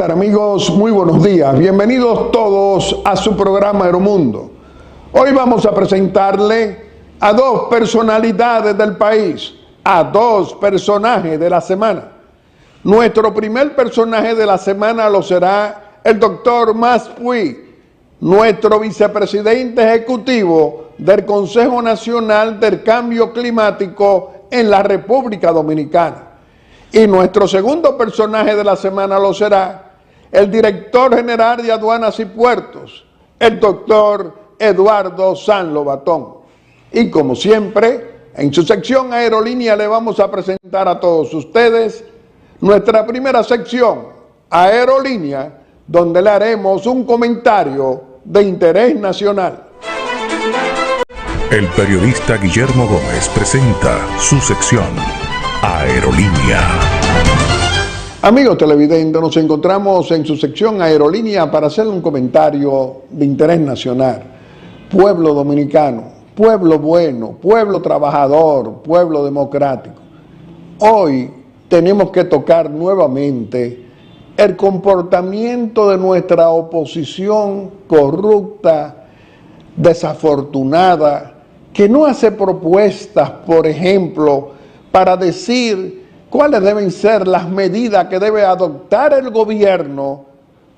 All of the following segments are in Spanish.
tal, amigos? Muy buenos días. Bienvenidos todos a su programa Aeromundo. Hoy vamos a presentarle a dos personalidades del país, a dos personajes de la semana. Nuestro primer personaje de la semana lo será el doctor Mas Puig, nuestro vicepresidente ejecutivo del Consejo Nacional del Cambio Climático en la República Dominicana. Y nuestro segundo personaje de la semana lo será el director general de Aduanas y Puertos, el doctor Eduardo San Lobatón. Y como siempre, en su sección Aerolínea le vamos a presentar a todos ustedes nuestra primera sección, Aerolínea, donde le haremos un comentario de interés nacional. El periodista Guillermo Gómez presenta su sección Aerolínea. Amigos televidentes, nos encontramos en su sección Aerolínea para hacerle un comentario de interés nacional. Pueblo dominicano, pueblo bueno, pueblo trabajador, pueblo democrático. Hoy tenemos que tocar nuevamente el comportamiento de nuestra oposición corrupta, desafortunada, que no hace propuestas, por ejemplo, para decir cuáles deben ser las medidas que debe adoptar el gobierno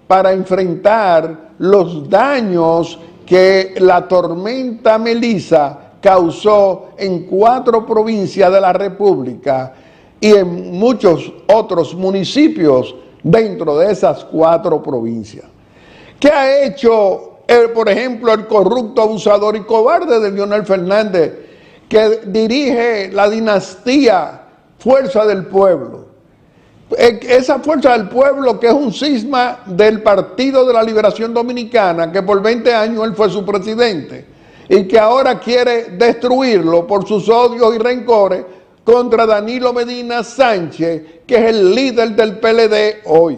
para enfrentar los daños que la tormenta Melissa causó en 4 provincias de la República y en muchos otros municipios dentro de esas 4 provincias. ¿Qué ha hecho, por ejemplo, el corrupto, abusador y cobarde de Leonel Fernández, que dirige la dinastía Fuerza del Pueblo? Esa Fuerza del Pueblo, que es un cisma del Partido de la Liberación Dominicana, que por 20 años él fue su presidente, y que ahora quiere destruirlo por sus odios y rencores contra Danilo Medina Sánchez, que es el líder del PLD hoy.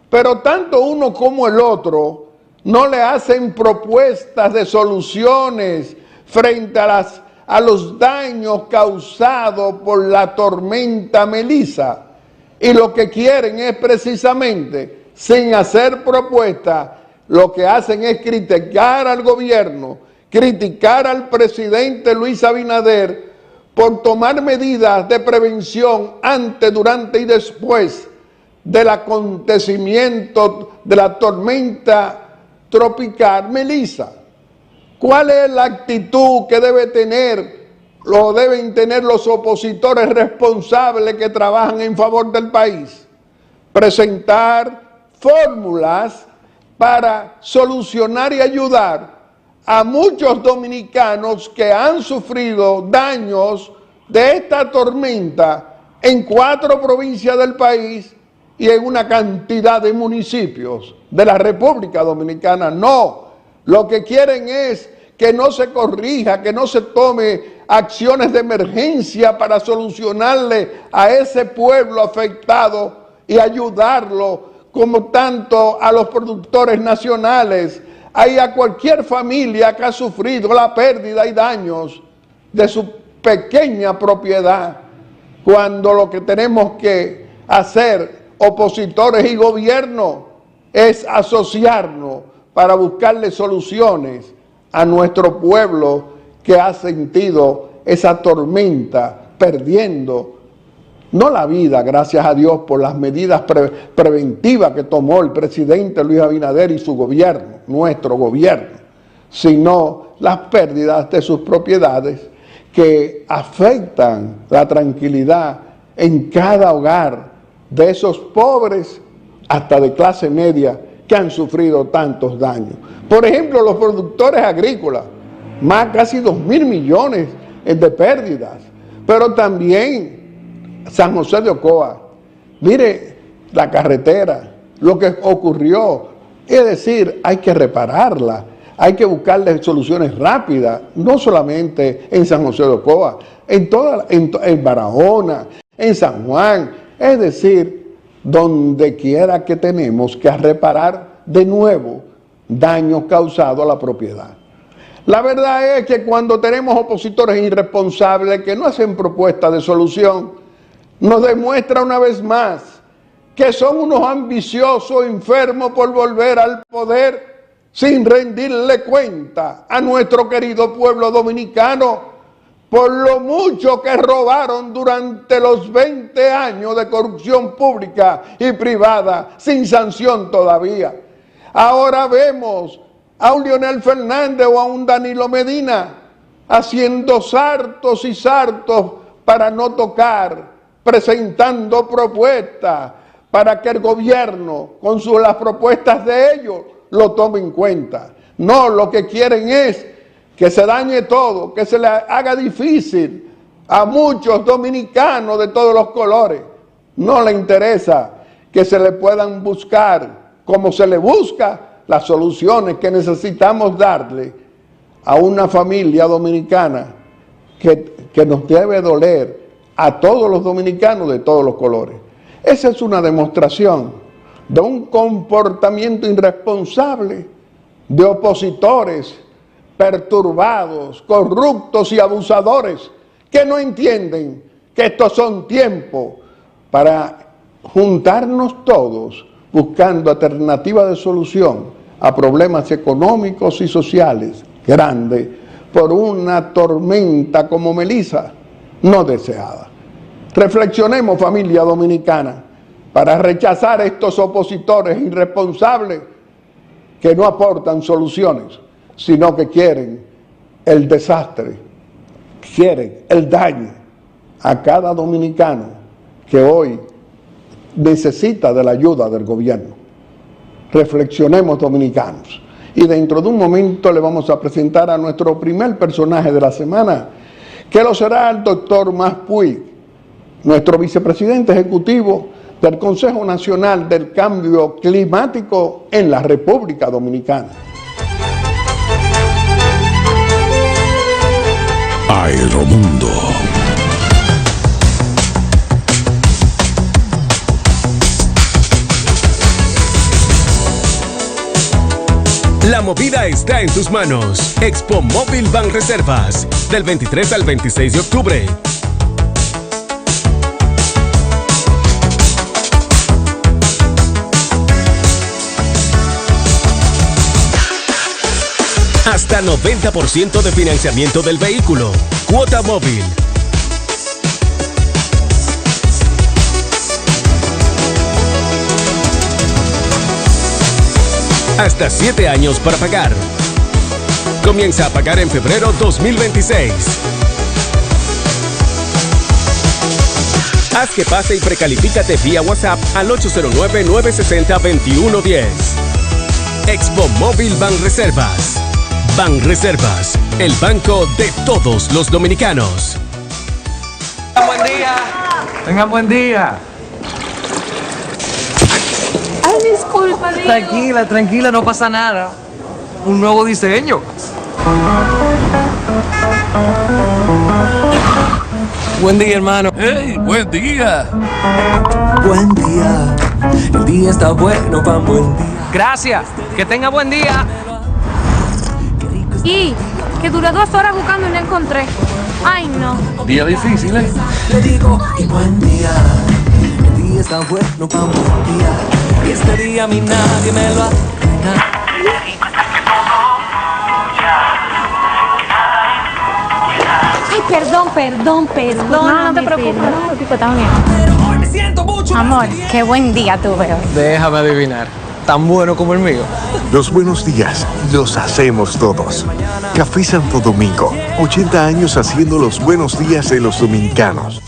Pero tanto uno como el otro no le hacen propuestas de soluciones frente a los daños causados por la tormenta Melissa, y lo que quieren es precisamente, sin hacer propuestas, lo que hacen es criticar al gobierno, criticar al presidente Luis Abinader por tomar medidas de prevención antes, durante y después del acontecimiento de la tormenta tropical Melissa. ¿Cuál es la actitud que deben tener los opositores responsables que trabajan en favor del país? Presentar fórmulas para solucionar y ayudar a muchos dominicanos que han sufrido daños de esta tormenta en 4 provincias del país y en una cantidad de municipios de la República Dominicana. No. Lo que quieren es que no se corrija, que no se tome acciones de emergencia para solucionarle a ese pueblo afectado y ayudarlo, como tanto a los productores nacionales, y a cualquier familia que ha sufrido la pérdida y daños de su pequeña propiedad, cuando lo que tenemos que hacer, opositores y gobierno, es asociarnos para buscarle soluciones a nuestro pueblo que ha sentido esa tormenta, perdiendo no la vida, gracias a Dios, por las medidas preventivas que tomó el presidente Luis Abinader y su gobierno, nuestro gobierno, sino las pérdidas de sus propiedades que afectan la tranquilidad en cada hogar de esos pobres hasta de clase media que han sufrido tantos daños. Por ejemplo, los productores agrícolas, casi 2.000 millones de pérdidas, pero también San José de Ocoa. Mire la carretera, lo que ocurrió, es decir, hay que repararla, hay que buscarle soluciones rápidas, no solamente en San José de Ocoa, en Barahona, en San Juan, es decir, donde quiera que tenemos que reparar de nuevo daños causados a la propiedad. La verdad es que cuando tenemos opositores irresponsables que no hacen propuestas de solución, nos demuestra una vez más que son unos ambiciosos enfermos por volver al poder sin rendirle cuenta a nuestro querido pueblo dominicano por lo mucho que robaron durante los 20 años de corrupción pública y privada sin sanción todavía. Ahora vemos a un Leonel Fernández o a un Danilo Medina haciendo sartos y sartos para no tocar, presentando propuestas para que el gobierno, con las propuestas de ellos, lo tome en cuenta. No, lo que quieren es que se dañe todo, que se le haga difícil a muchos dominicanos de todos los colores. No le interesa que se le puedan buscar, como se le busca, las soluciones que necesitamos darle a una familia dominicana que nos debe doler a todos los dominicanos de todos los colores. Esa es una demostración de un comportamiento irresponsable de opositores perturbados, corruptos y abusadores que no entienden que estos son tiempos para juntarnos todos buscando alternativas de solución a problemas económicos y sociales grandes por una tormenta como Melissa no deseada. Reflexionemos, familia dominicana, para rechazar estos opositores irresponsables que no aportan soluciones, sino que quieren el desastre, quieren el daño a cada dominicano que hoy necesita de la ayuda del gobierno. Reflexionemos, dominicanos. Y dentro de un momento le vamos a presentar a nuestro primer personaje de la semana, que lo será el doctor Mas Puig, nuestro vicepresidente ejecutivo del Consejo Nacional del Cambio Climático en la República Dominicana. Aeromundo. La movida está en tus manos. Expo Móvil Banreservas, del 23 al 26 de octubre. Hasta 90% de financiamiento del vehículo. Cuota móvil. Hasta 7 años para pagar. Comienza a pagar en febrero 2026. Haz que pase y precalifícate vía WhatsApp al 809-960-2110. Expo Móvil Banreservas. Banreservas, el banco de todos los dominicanos. Buen día. Tengan buen día. Ay, disculpa, Diego. Tranquila, tranquila, no pasa nada. Un nuevo diseño. Buen día, hermano. ¡Hey! ¡Buen día! Buen día. El día está bueno, pa' buen día. Gracias. Que tenga buen día. Y que duré 2 horas buscando y no encontré. Ay, no. Día difícil, ¿eh? Le digo, y buen día. El día está bueno, pa' buen día. Y este día a mí nadie me lo arruina. Ay, perdón. No te preocupes, está bien. Pero hoy me siento mucho más Amor, bien. qué buen día tuve hoy. Déjame adivinar. Tan bueno como el mío. Los buenos días los hacemos todos. Café Santo Domingo, 80 años haciendo los buenos días de los dominicanos.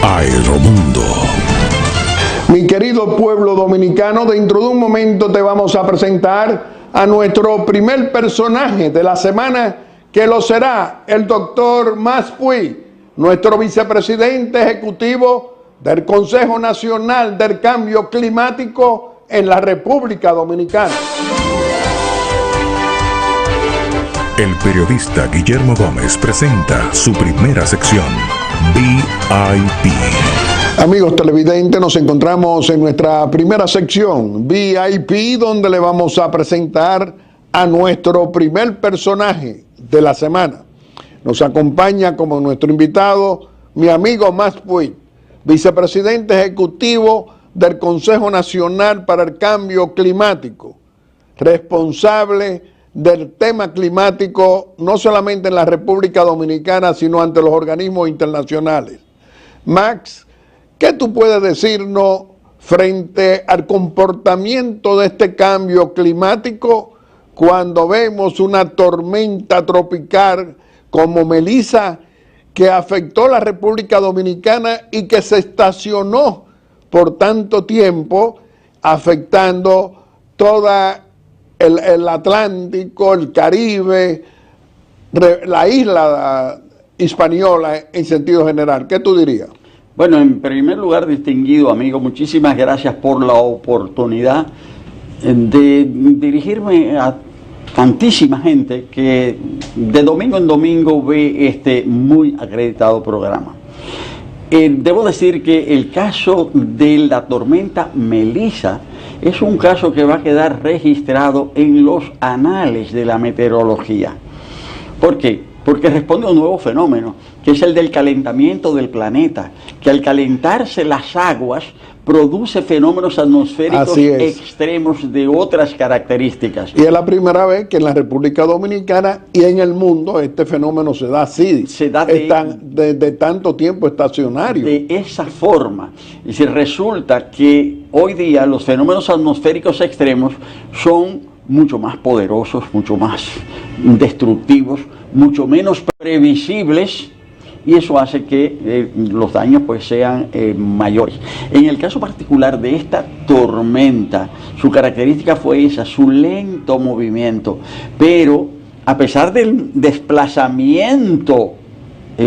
Aeromundo. Mi querido pueblo dominicano, dentro de un momento te vamos a presentar a nuestro primer personaje de la semana, que lo será el doctor Mas Puig, nuestro vicepresidente ejecutivo del Consejo Nacional del Cambio Climático en la República Dominicana. El periodista Guillermo Gómez presenta su primera sección, VIP. Amigos televidentes, nos encontramos en nuestra primera sección, VIP, donde le vamos a presentar a nuestro primer personaje de la semana. Nos acompaña como nuestro invitado mi amigo Max Puig, vicepresidente ejecutivo del Consejo Nacional para el Cambio Climático, responsable del tema climático no solamente en la República Dominicana, sino ante los organismos internacionales. Max, ¿qué tú puedes decirnos frente al comportamiento de este cambio climático cuando vemos una tormenta tropical como Melissa que afectó a la República Dominicana y que se estacionó por tanto tiempo, afectando toda el Atlántico, el Caribe, la isla hispaniola en sentido general? ¿Qué tú dirías? Bueno, en primer lugar, distinguido amigo, muchísimas gracias por la oportunidad de dirigirme a tantísima gente que de domingo en domingo ve este muy acreditado programa. Debo decir que el caso de la tormenta Melissa es un caso que va a quedar registrado en los anales de la meteorología. ¿Por qué? Porque responde a un nuevo fenómeno, que es el del calentamiento del planeta, que al calentarse las aguas produce fenómenos atmosféricos extremos de otras características. Y es la primera vez que en la República Dominicana y en el mundo este fenómeno se da así. Se da de tanto tiempo estacionario. De esa forma. Y si resulta que hoy día los fenómenos atmosféricos extremos son mucho más poderosos, mucho más destructivos, mucho menos previsibles, y eso hace que los daños pues sean mayores. En el caso particular de esta tormenta, su característica fue esa, su lento movimiento, pero a pesar del desplazamiento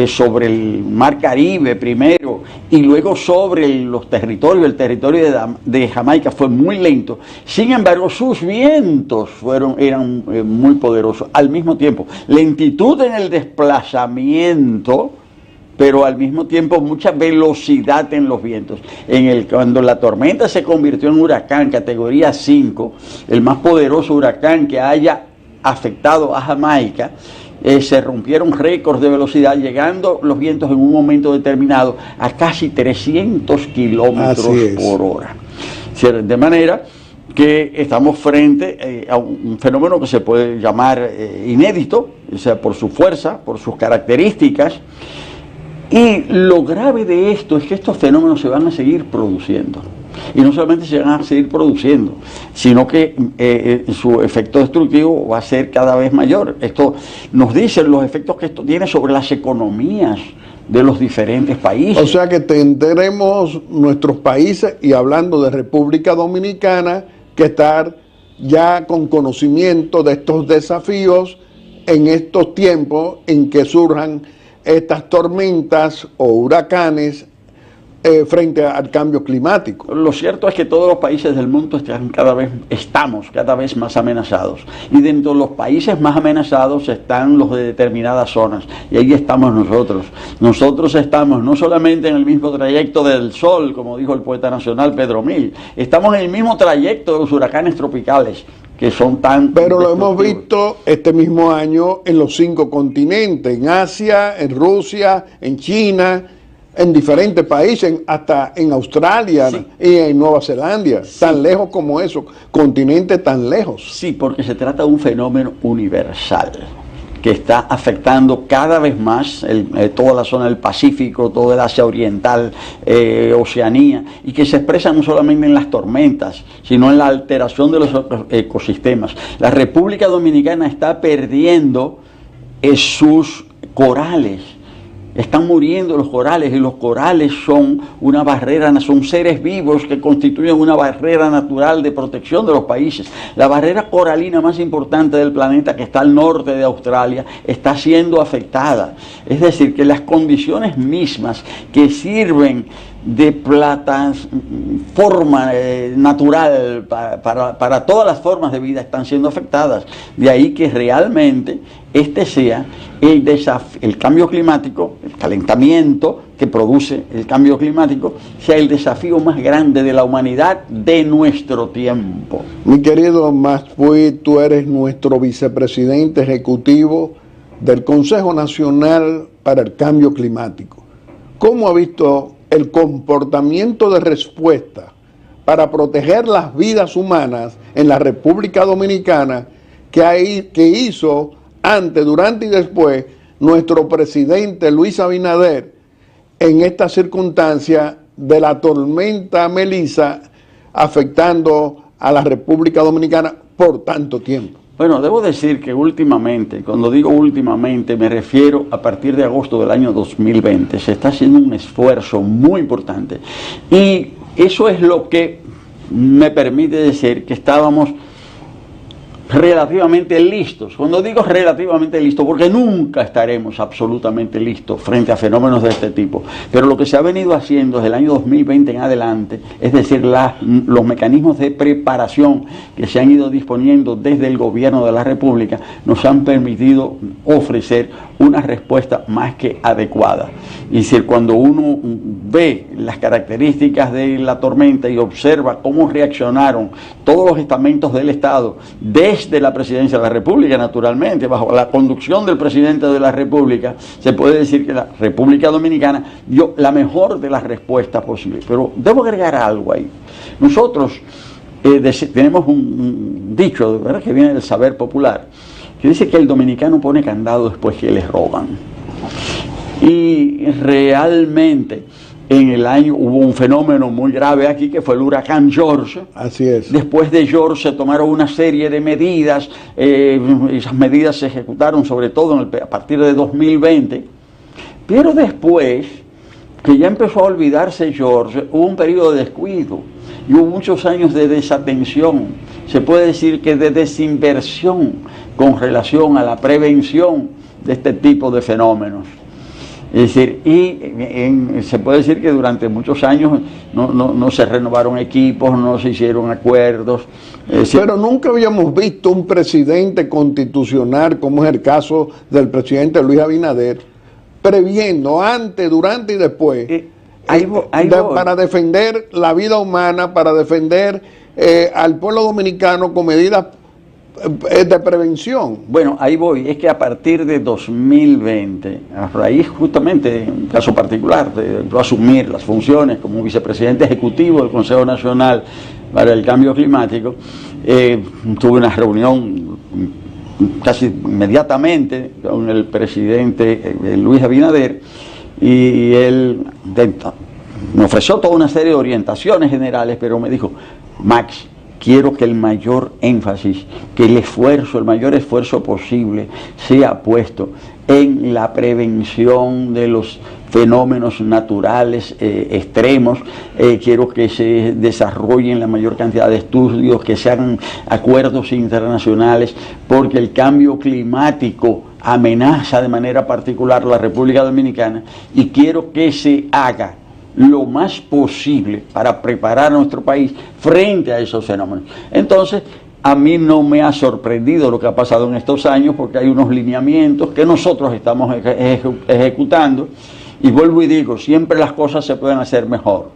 sobre el mar Caribe primero y luego sobre los territorios, el territorio de Jamaica fue muy lento. Sin embargo, sus vientos eran muy poderosos. Al mismo tiempo, lentitud en el desplazamiento, pero al mismo tiempo mucha velocidad en los vientos. Cuando la tormenta se convirtió en huracán categoría 5, el más poderoso huracán que haya afectado a Jamaica, se rompieron récords de velocidad, llegando los vientos en un momento determinado a casi 300 kilómetros por hora. De manera que estamos frente a un fenómeno que se puede llamar inédito, o sea, por su fuerza, por sus características. Y lo grave de esto es que estos fenómenos se van a seguir produciendo. Y no solamente se van a seguir produciendo, sino que su efecto destructivo va a ser cada vez mayor. Esto nos dice los efectos que esto tiene sobre las economías de los diferentes países. O sea que tendremos nuestros países, y hablando de República Dominicana, que estar ya con conocimiento de estos desafíos en estos tiempos en que surjan estas tormentas o huracanes frente al cambio climático. Lo cierto es que todos los países del mundo estamos cada vez más amenazados, y dentro de los países más amenazados están los de determinadas zonas, y ahí estamos nosotros. Nosotros estamos no solamente en el mismo trayecto del sol, como dijo el poeta nacional Pedro Mil, estamos en el mismo trayecto de los huracanes tropicales, que son tan... Pero lo hemos visto este mismo año en los 5 continentes, en Asia, en Rusia, en China, en diferentes países, hasta en Australia y en Nueva Zelanda, tan lejos como eso, continentes tan lejos. Sí, porque se trata de un fenómeno universal que está afectando cada vez más toda la zona del Pacífico, todo el Asia Oriental, Oceanía, y que se expresa no solamente en las tormentas, sino en la alteración de los ecosistemas. La República Dominicana está perdiendo sus corales. Están muriendo los corales, y los corales son una barrera, son seres vivos que constituyen una barrera natural de protección de los países. La barrera coralina más importante del planeta, que está al norte de Australia, está siendo afectada. Es decir, que las condiciones mismas que sirven de plataforma natural para todas las formas de vida están siendo afectadas. De ahí que realmente este sea el cambio climático, el calentamiento que produce el cambio climático, sea el desafío más grande de la humanidad de nuestro tiempo. Mi querido Max Puig, tú eres nuestro vicepresidente ejecutivo del Consejo Nacional para el Cambio Climático. ¿cómo ha visto el comportamiento de respuesta para proteger las vidas humanas en la República Dominicana que hizo antes, durante y después nuestro presidente Luis Abinader en esta circunstancia de la tormenta Melissa afectando a la República Dominicana por tanto tiempo? Bueno, debo decir que últimamente, cuando digo últimamente, me refiero a partir de agosto del año 2020, se está haciendo un esfuerzo muy importante. Y eso es lo que me permite decir que estábamos relativamente listos. Cuando digo relativamente listos, porque nunca estaremos absolutamente listos frente a fenómenos de este tipo, pero lo que se ha venido haciendo desde el año 2020 en adelante, es decir, los mecanismos de preparación que se han ido disponiendo desde el gobierno de la República, nos han permitido ofrecer una respuesta más que adecuada. Es decir, cuando uno ve las características de la tormenta y observa cómo reaccionaron todos los estamentos del Estado desde la presidencia de la República, naturalmente, bajo la conducción del presidente de la República, se puede decir que la República Dominicana dio la mejor de las respuestas posibles. Pero debo agregar algo ahí. Nosotros tenemos un dicho, ¿verdad?, que viene del saber popular, que dice que el dominicano pone candado después que les roban. Y realmente en el año hubo un fenómeno muy grave aquí, que fue el huracán George. Así es. Después de George se tomaron una serie de medidas, esas medidas se ejecutaron sobre todo a partir de 2020, pero después, que ya empezó a olvidarse George, hubo un periodo de descuido y hubo muchos años de desatención, se puede decir que de desinversión con relación a la prevención de este tipo de fenómenos. Es decir, se puede decir que durante muchos años no se renovaron equipos, no se hicieron acuerdos. Pero nunca habíamos visto un presidente constitucional, como es el caso del presidente Luis Abinader, previendo antes, durante y después, para defender la vida humana, para defender al pueblo dominicano con medidas de prevención. Bueno, ahí voy. Es que a partir de 2020, a raíz justamente, en un caso particular, de yo asumir las funciones como vicepresidente ejecutivo del Consejo Nacional para el Cambio Climático, tuve una reunión casi inmediatamente con el presidente Luis Abinader, y él me ofreció toda una serie de orientaciones generales, pero me dijo: Max, quiero que el mayor énfasis, que el mayor esfuerzo posible sea puesto en la prevención de los fenómenos naturales extremos. Quiero que se desarrollen la mayor cantidad de estudios, que se hagan acuerdos internacionales, porque el cambio climático amenaza de manera particular la República Dominicana, y quiero que se haga lo más posible para preparar a nuestro país frente a esos fenómenos. Entonces, a mí no me ha sorprendido lo que ha pasado en estos años, porque hay unos lineamientos que nosotros estamos ejecutando, y vuelvo y digo, siempre las cosas se pueden hacer mejor.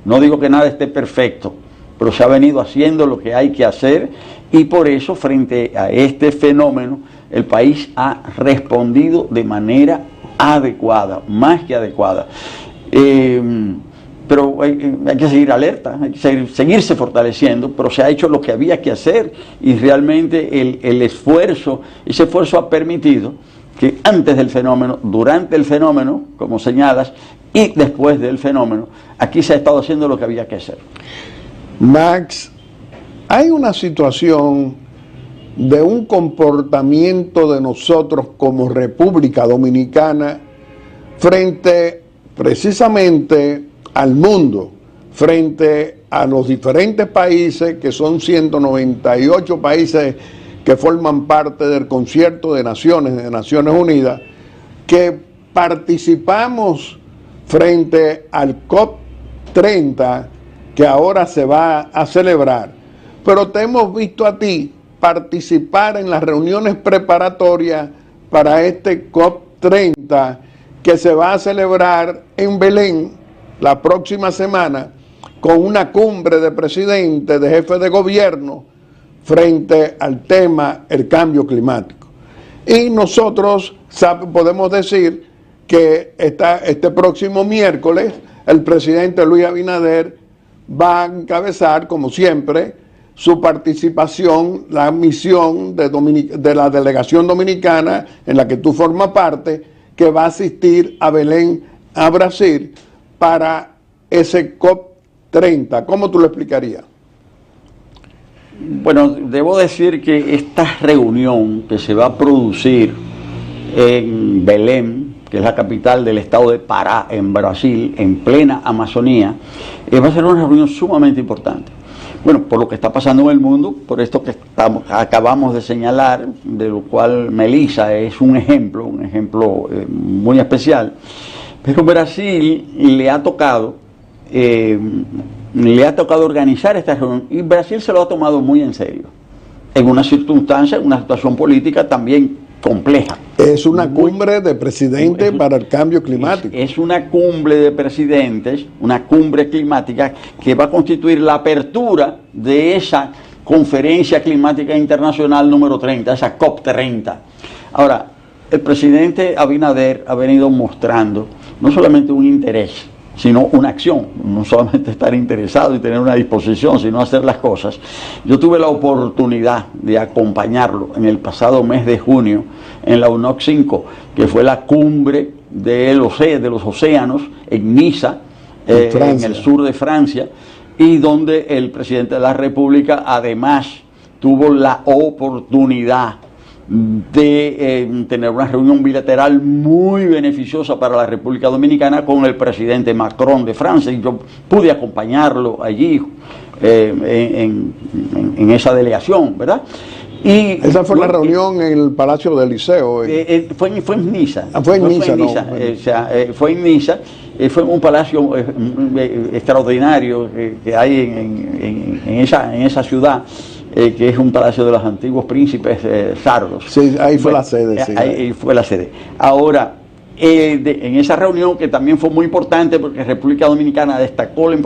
No digo que nada esté perfecto, pero se ha venido haciendo lo que hay que hacer, y por eso, frente a este fenómeno, el país ha respondido de manera adecuada, más que adecuada. Pero hay que seguir alerta, hay que seguirse fortaleciendo, pero se ha hecho lo que había que hacer, y realmente ese esfuerzo ha permitido que antes del fenómeno, durante el fenómeno, como señalas, y después del fenómeno, aquí se ha estado haciendo lo que había que hacer. Max, hay una situación de un comportamiento de nosotros como República Dominicana frente precisamente al mundo, frente a los diferentes países, que son 198 países que forman parte del Concierto de Naciones Unidas, que participamos frente al COP30 que ahora se va a celebrar. Pero te hemos visto a ti participar en las reuniones preparatorias para este COP30 que se va a celebrar en Belén la próxima semana, con una cumbre de presidentes, de jefes de gobierno, frente al tema el cambio climático. Y nosotros podemos decir que este próximo miércoles el presidente Luis Abinader va a encabezar, como siempre, su participación, la misión de la delegación dominicana en la que tú formas parte, que va a asistir a Belén, a Brasil, para ese COP30. ¿Cómo tú lo explicarías? Bueno, debo decir que esta reunión que se va a producir en Belém, que es la capital del estado de Pará, en Brasil, en plena Amazonía, va a ser una reunión sumamente importante. Bueno, por lo que está pasando en el mundo, por esto que acabamos de señalar, de lo cual Melissa es un ejemplo muy especial, pero Brasil le ha tocado organizar esta reunión y Brasil se lo ha tomado muy en serio, en una circunstancia, una situación política también compleja. Es una cumbre de presidentes para el cambio climático. Es una cumbre de presidentes, una cumbre climática que va a constituir la apertura de esa conferencia climática internacional número 30, esa COP30. Ahora, el presidente Abinader ha venido mostrando no solamente un interés, sino una acción, no solamente estar interesado y tener una disposición, sino hacer las cosas. Yo tuve la oportunidad de acompañarlo en el pasado mes de junio en la UNOC 5, que fue la cumbre de los océanos en Niza, en el sur de Francia, y donde el presidente de la República además tuvo la oportunidad de tener una reunión bilateral muy beneficiosa para la República Dominicana con el presidente Macron de Francia, y yo pude acompañarlo allí en esa delegación, ¿verdad? Y esa fue la reunión en el Palacio del Liceo. Fue en Niza. Fue en Niza, ¿no? Fue en Niza. Fue un palacio extraordinario que hay en esa ciudad. Que es un palacio de los antiguos príncipes sardos. Sí, ahí fue la sede. Sí, ahí fue la sede. Ahora, en esa reunión, que también fue muy importante porque República Dominicana destacó el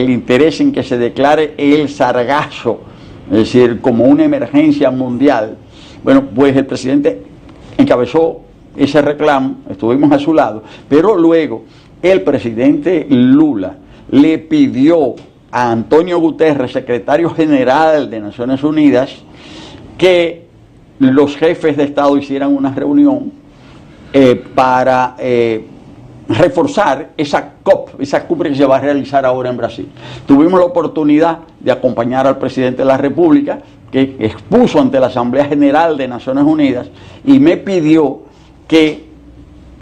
interés en que se declare el sargazo, es decir, como una emergencia mundial. Bueno, pues el presidente encabezó ese reclamo, estuvimos a su lado, pero luego el presidente Lula le pidió a Antonio Guterres, secretario general de Naciones Unidas, que los jefes de Estado hicieran una reunión para reforzar esa COP, esa cumbre que se va a realizar ahora en Brasil. Tuvimos la oportunidad de acompañar al presidente de la República, que expuso ante la Asamblea General de Naciones Unidas y me pidió que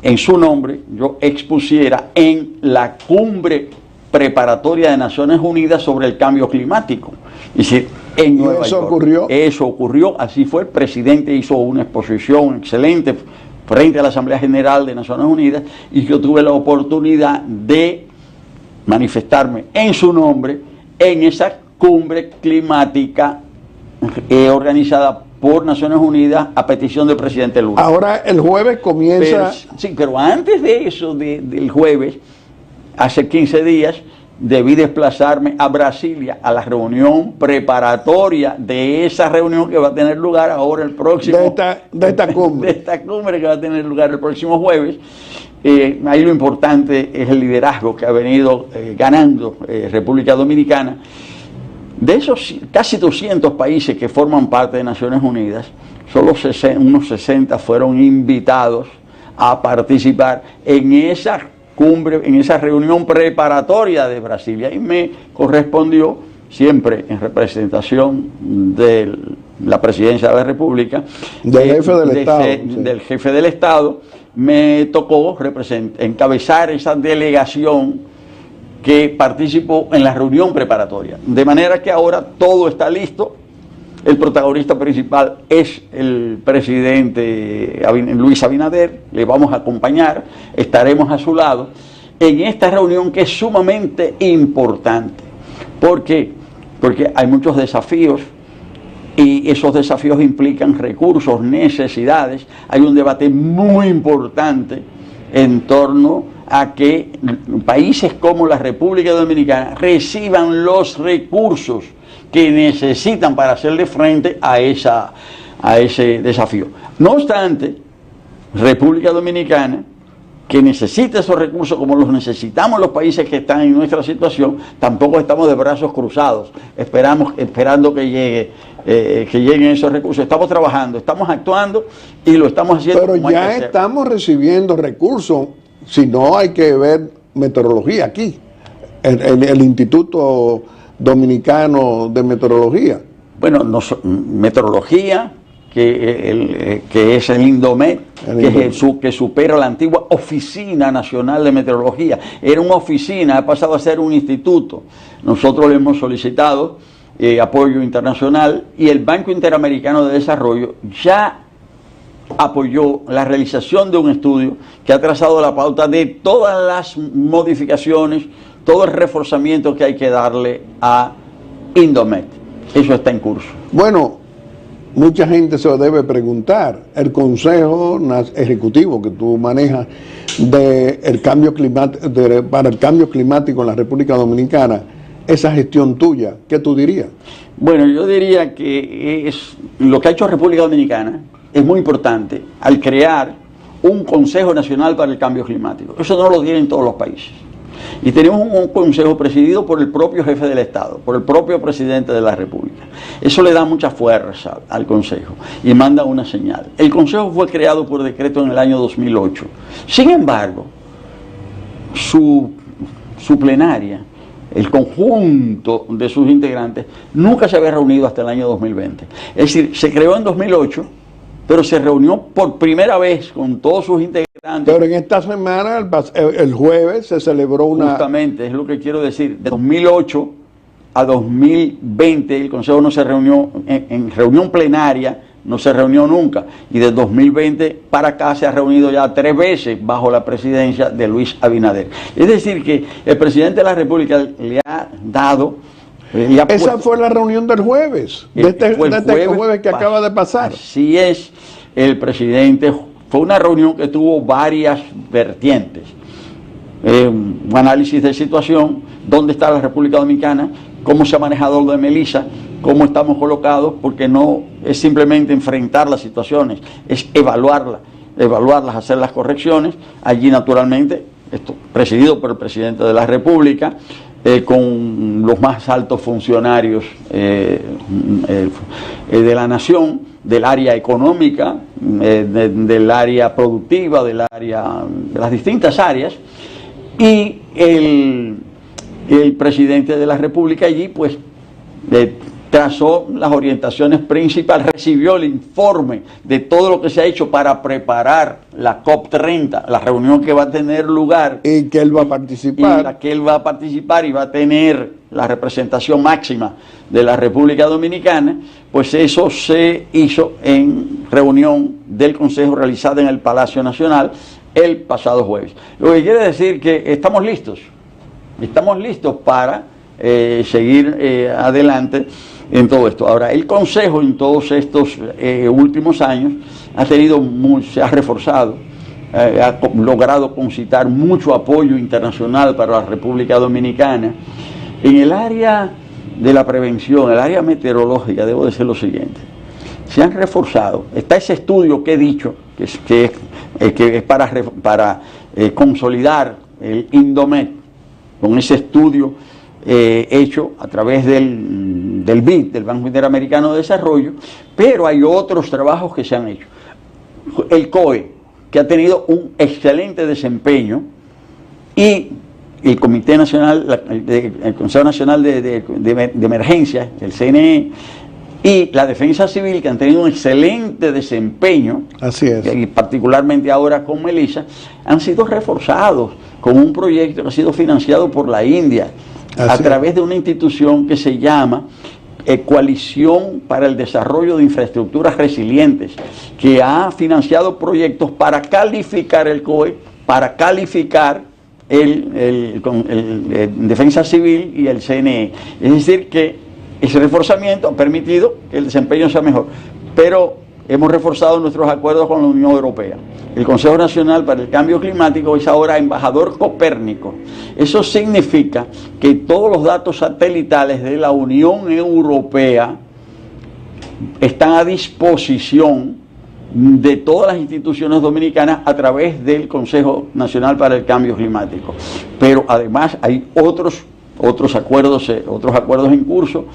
en su nombre yo expusiera en la cumbre preparatoria de Naciones Unidas sobre el cambio climático. Es decir, en Nueva York. Eso ocurrió, así fue. El presidente hizo una exposición excelente frente a la Asamblea General de Naciones Unidas y yo tuve la oportunidad de manifestarme en su nombre en esa cumbre climática organizada por Naciones Unidas a petición del presidente Lula. Ahora el jueves comienza... Pero antes de eso, del jueves, hace 15 días, debí desplazarme a Brasilia a la reunión preparatoria de esa reunión que va a tener lugar ahora el próximo... De esta cumbre. De esta cumbre que va a tener lugar el próximo jueves. Ahí lo importante es el liderazgo que ha venido ganando República Dominicana. De esos casi 200 países que forman parte de Naciones Unidas, solo unos 60 fueron invitados a participar en esa cumbre, en esa reunión preparatoria de Brasilia, y me correspondió, siempre en representación de la presidencia de la República, del jefe del Estado, me tocó encabezar esa delegación que participó en la reunión preparatoria. De manera que ahora todo está listo. El protagonista principal es el presidente Luis Abinader, le vamos a acompañar, estaremos a su lado en esta reunión que es sumamente importante. ¿Por qué? Porque hay muchos desafíos y esos desafíos implican recursos, necesidades. Hay un debate muy importante en torno a que países como la República Dominicana reciban los recursos que necesitan para hacerle frente a ese desafío. No obstante, República Dominicana que necesita esos recursos como los necesitamos los países que están en nuestra situación, tampoco estamos de brazos cruzados, esperando que lleguen esos recursos. Estamos trabajando, estamos actuando y lo estamos haciendo. Pero ya estamos recibiendo recursos, si no hay que ver meteorología aquí, el Instituto Dominicano de Meteorología. Bueno, meteorología, que es el INDOMET, que supera la antigua Oficina Nacional de Meteorología. Era una oficina, ha pasado a ser un instituto. Nosotros le hemos solicitado apoyo internacional y el Banco Interamericano de Desarrollo ya apoyó la realización de un estudio que ha trazado la pauta de todas las modificaciones, todo el reforzamiento que hay que darle a INDOMET. Eso está en curso. Bueno, mucha gente se lo debe preguntar. El Consejo Ejecutivo que tú manejas para el cambio climático en la República Dominicana, esa gestión tuya, ¿qué tú dirías? Bueno, yo diría que lo que ha hecho República Dominicana es muy importante al crear un Consejo Nacional para el Cambio Climático. Eso no lo tienen todos los países. Y tenemos un consejo presidido por el propio jefe del Estado, por el propio presidente de la República. Eso le da mucha fuerza al consejo y manda una señal. El consejo fue creado por decreto en el año 2008. Sin embargo, su plenaria, el conjunto de sus integrantes, nunca se había reunido hasta el año 2020. Es decir, se creó en 2008, pero se reunió por primera vez con todos sus integrantes. Pero en esta semana, el jueves, se celebró una... Justamente, es lo que quiero decir. De 2008 a 2020 el Consejo no se reunió, en reunión plenaria no se reunió nunca. Y de 2020 para acá se ha reunido ya 3 veces bajo la presidencia de Luis Abinader. Es decir, que el presidente de la República le ha dado... Esa fue la reunión del jueves, de este jueves que acaba de pasar. Así es, el presidente, fue una reunión que tuvo varias vertientes. Un análisis de situación, dónde está la República Dominicana, cómo se ha manejado lo de Melissa, cómo estamos colocados, porque no es simplemente enfrentar las situaciones, es evaluarlas, hacer las correcciones. Allí naturalmente, esto presidido por el presidente de la República, con los más altos funcionarios de la nación, del área económica, del área productiva, de las distintas áreas, y el presidente de la República allí pues trazó las orientaciones principales, recibió el informe de todo lo que se ha hecho para preparar la COP30, la reunión que va a tener lugar. Y que él va a participar. Y la que él va a participar y va a tener la representación máxima de la República Dominicana, pues eso se hizo en reunión del Consejo realizada en el Palacio Nacional el pasado jueves. Lo que quiere decir que estamos listos para seguir adelante en todo esto. Ahora, el Consejo en todos estos últimos años se ha reforzado, ha logrado concitar mucho apoyo internacional para la República Dominicana. En el área de la prevención, el área meteorológica, debo decir lo siguiente: se han reforzado. Está ese estudio que he dicho, que es para consolidar el INDOMET, con ese estudio hecho a través del BID, del Banco Interamericano de Desarrollo, pero hay otros trabajos que se han hecho. El COE, que ha tenido un excelente desempeño, y el Comité Nacional, el Consejo Nacional de Emergencias, el CNE, y la Defensa Civil, que han tenido un excelente desempeño, así es, y particularmente ahora con Melissa, han sido reforzados con un proyecto que ha sido financiado por la India, a través de una institución que se llama Coalición para el Desarrollo de Infraestructuras Resilientes, que ha financiado proyectos para calificar el COE, para calificar el Defensa Civil y el CNE. Es decir, que ese reforzamiento ha permitido que el desempeño sea mejor. Pero hemos reforzado nuestros acuerdos con la Unión Europea. El Consejo Nacional para el Cambio Climático es ahora embajador Copérnico. Eso significa que todos los datos satelitales de la Unión Europea están a disposición de todas las instituciones dominicanas a través del Consejo Nacional para el Cambio Climático. Pero además hay otros acuerdos en curso.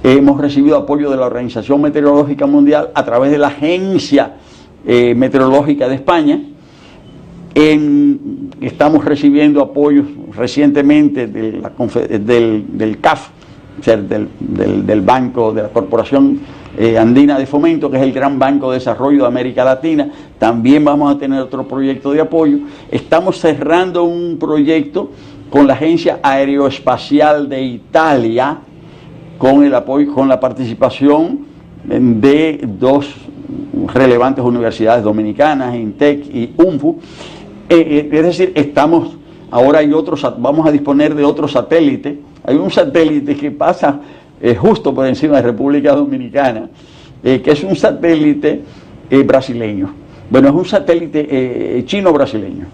Hemos recibido apoyo de la Organización Meteorológica Mundial a través de la Agencia Meteorológica de España. Estamos recibiendo apoyos recientemente del CAF, o sea, del Banco de la Corporación Andina de Fomento, que es el gran banco de desarrollo de América Latina. También vamos a tener otro proyecto de apoyo. Estamos cerrando un proyecto con la Agencia Aeroespacial de Italia, con el apoyo, con la participación de dos relevantes universidades dominicanas, INTEC y UNFU. Es decir, vamos a disponer de otro satélite. Hay un satélite que pasa justo por encima de República Dominicana, que es un satélite brasileño. Bueno, es un satélite chino-brasileño.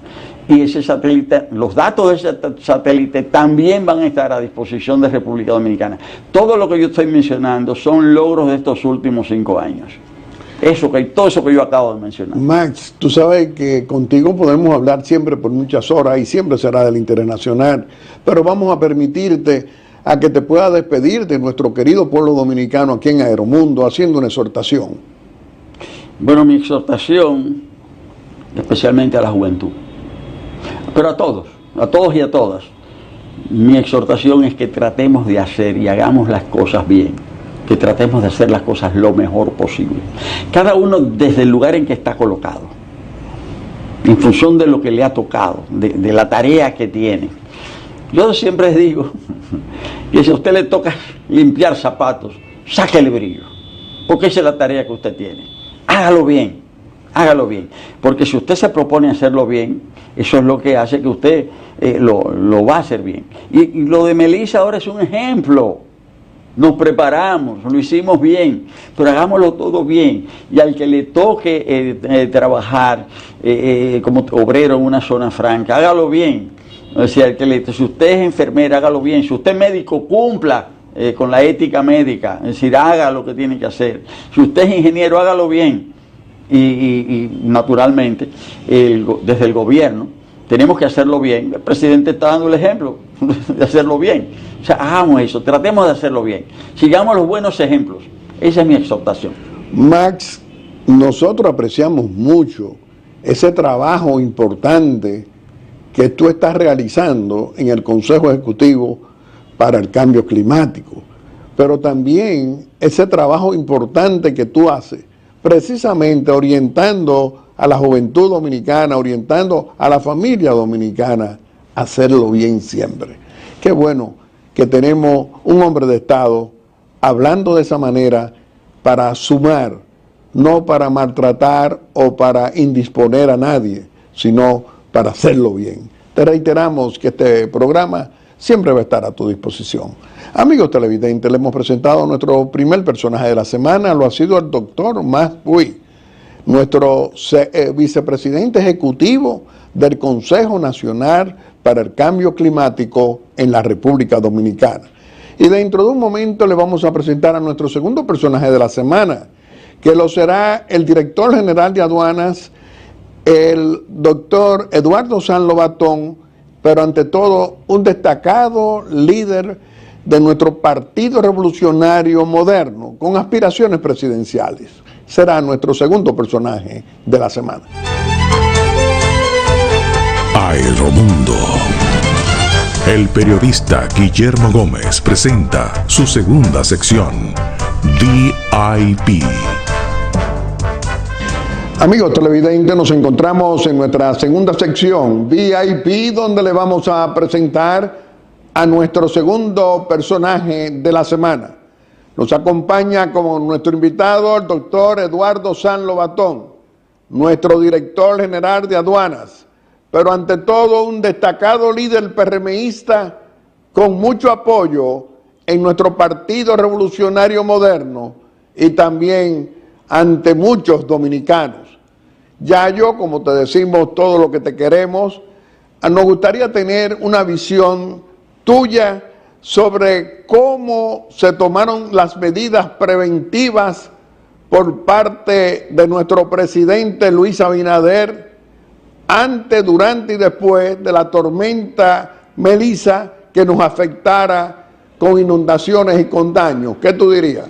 Y ese satélite, los datos de ese satélite también van a estar a disposición de República Dominicana. Todo lo que yo estoy mencionando son logros de estos últimos 5 años. Todo eso que yo acabo de mencionar. Max, tú sabes que contigo podemos hablar siempre por muchas horas y siempre será del interés nacional, pero vamos a permitirte a que te puedas despedir de nuestro querido pueblo dominicano aquí en Aeromundo, haciendo una exhortación. Bueno, mi exhortación, especialmente a la juventud, pero a todos y a todas, mi exhortación es que tratemos de hacer y hagamos las cosas bien, que tratemos de hacer las cosas lo mejor posible. Cada uno desde el lugar en que está colocado, en función de lo que le ha tocado, de la tarea que tiene. Yo siempre les digo que si a usted le toca limpiar zapatos, sáquele brillo, porque esa es la tarea que usted tiene. Hágalo bien, porque si usted se propone hacerlo bien, eso es lo que hace que usted lo va a hacer bien. Y lo de Melissa ahora es un ejemplo. Nos preparamos, lo hicimos bien, pero hagámoslo todo bien. Y al que le toque trabajar como obrero en una zona franca, hágalo bien. O sea, si usted es enfermera, hágalo bien. Si usted es médico, cumpla con la ética médica, es decir, haga lo que tiene que hacer. Si usted es ingeniero, hágalo bien. Y naturalmente, desde el gobierno, tenemos que hacerlo bien. El presidente está dando el ejemplo de hacerlo bien. O sea, hagamos eso, tratemos de hacerlo bien. Sigamos los buenos ejemplos. Esa es mi exhortación. Max, nosotros apreciamos mucho ese trabajo importante que tú estás realizando en el Consejo Ejecutivo para el Cambio Climático, pero también ese trabajo importante que tú haces, precisamente orientando a la juventud dominicana, orientando a la familia dominicana a hacerlo bien siempre. Qué bueno que tenemos un hombre de Estado hablando de esa manera para sumar, no para maltratar o para indisponer a nadie, sino para hacerlo bien. Te reiteramos que este programa siempre va a estar a tu disposición. Amigos televidentes, le hemos presentado a nuestro primer personaje de la semana, lo ha sido el doctor Max Puig, nuestro vicepresidente ejecutivo del Consejo Nacional para el Cambio Climático en la República Dominicana. Y dentro de un momento le vamos a presentar a nuestro segundo personaje de la semana, que lo será el director general de aduanas, el doctor Eduardo San Lobatón, pero ante todo un destacado líder de nuestro Partido Revolucionario Moderno, con aspiraciones presidenciales. Será nuestro segundo personaje de la semana. Aeromundo. El periodista Guillermo Gómez presenta su segunda sección, VIP. Amigos televidentes, nos encontramos en nuestra segunda sección, VIP, donde le vamos a presentar a nuestro segundo personaje de la semana. Nos acompaña como nuestro invitado el doctor Eduardo San Lobatón, nuestro director general de aduanas, pero ante todo un destacado líder PRMista con mucho apoyo en nuestro Partido Revolucionario Moderno y también ante muchos dominicanos. Yayo, como te decimos todo lo que te queremos, nos gustaría tener una visión tuya sobre cómo se tomaron las medidas preventivas por parte de nuestro presidente Luis Abinader antes, durante y después de la tormenta Melissa que nos afectara con inundaciones y con daños. ¿Qué tú dirías?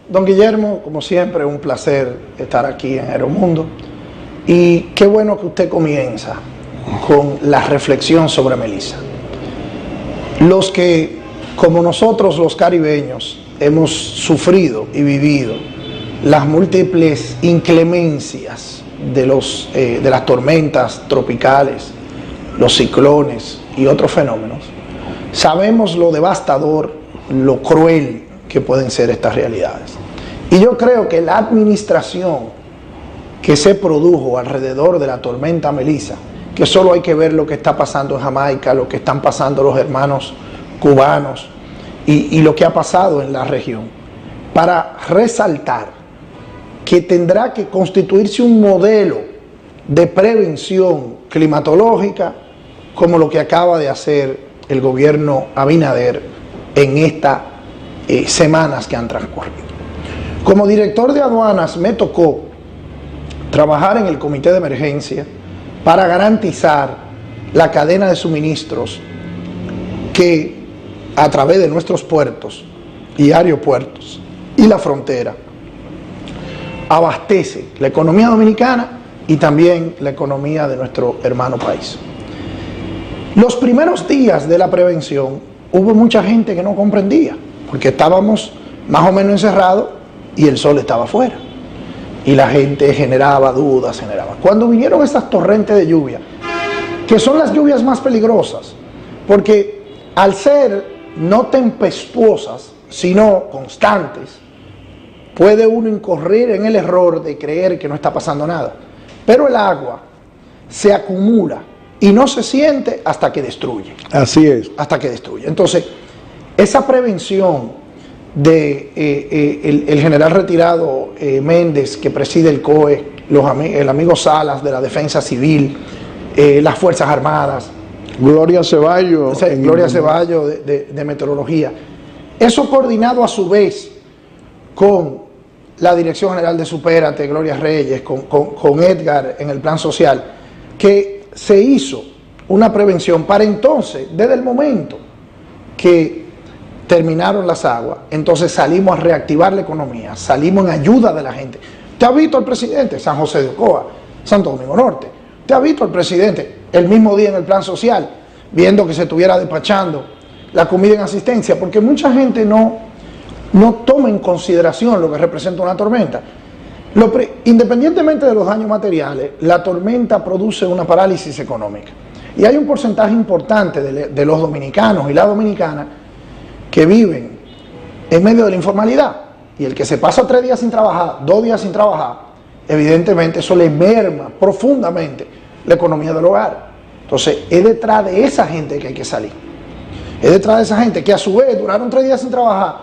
Don Guillermo, como siempre, un placer estar aquí en Aeromundo. Y qué bueno que usted comienza con la reflexión sobre Melissa. Los que, como nosotros los caribeños, hemos sufrido y vivido las múltiples inclemencias de las tormentas tropicales, los ciclones y otros fenómenos, sabemos lo devastador, lo cruel que pueden ser estas realidades. Y yo creo que la administración que se produjo alrededor de la tormenta Melissa, que solo hay que ver lo que está pasando en Jamaica, lo que están pasando los hermanos cubanos y lo que ha pasado en la región, para resaltar que tendrá que constituirse un modelo de prevención climatológica como lo que acaba de hacer el gobierno Abinader en estas semanas que han transcurrido. Como director de aduanas me tocó trabajar en el comité de emergencia para garantizar la cadena de suministros que a través de nuestros puertos y aeropuertos y la frontera abastece la economía dominicana y también la economía de nuestro hermano país. Los primeros días de la prevención hubo mucha gente que no comprendía, porque estábamos más o menos encerrados y el sol estaba afuera. Y la gente generaba dudas, Cuando vinieron estas torrentes de lluvia, que son las lluvias más peligrosas, porque al ser no tempestuosas, sino constantes, puede uno incurrir en el error de creer que no está pasando nada. Pero el agua se acumula y no se siente hasta que destruye. Así es. Hasta que destruye. Entonces, esa prevención de el general retirado Méndez, que preside el COE, el amigo Salas de la Defensa Civil, las Fuerzas Armadas, Gloria Ceballo, de Meteorología, eso coordinado a su vez con la Dirección General de Supérate, Gloria Reyes, con Edgar en el plan social, que se hizo una prevención para entonces, desde el momento que terminaron las aguas, entonces salimos a reactivar la economía, salimos en ayuda de la gente. ¿Te ha visto el presidente? San José de Ocoa, Santo Domingo Norte. ¿Te ha visto el presidente el mismo día en el plan social, viendo que se estuviera despachando la comida en asistencia? Porque mucha gente no toma en consideración lo que representa una tormenta. Independientemente de los daños materiales, la tormenta produce una parálisis económica. Y hay un porcentaje importante de los dominicanos y la dominicana que viven en medio de la informalidad. Y el que se pasa 3 días sin trabajar, 2 días sin trabajar, evidentemente eso le merma profundamente la economía del hogar. Entonces, es detrás de esa gente que hay que salir. Es detrás de esa gente que a su vez duraron 3 días sin trabajar,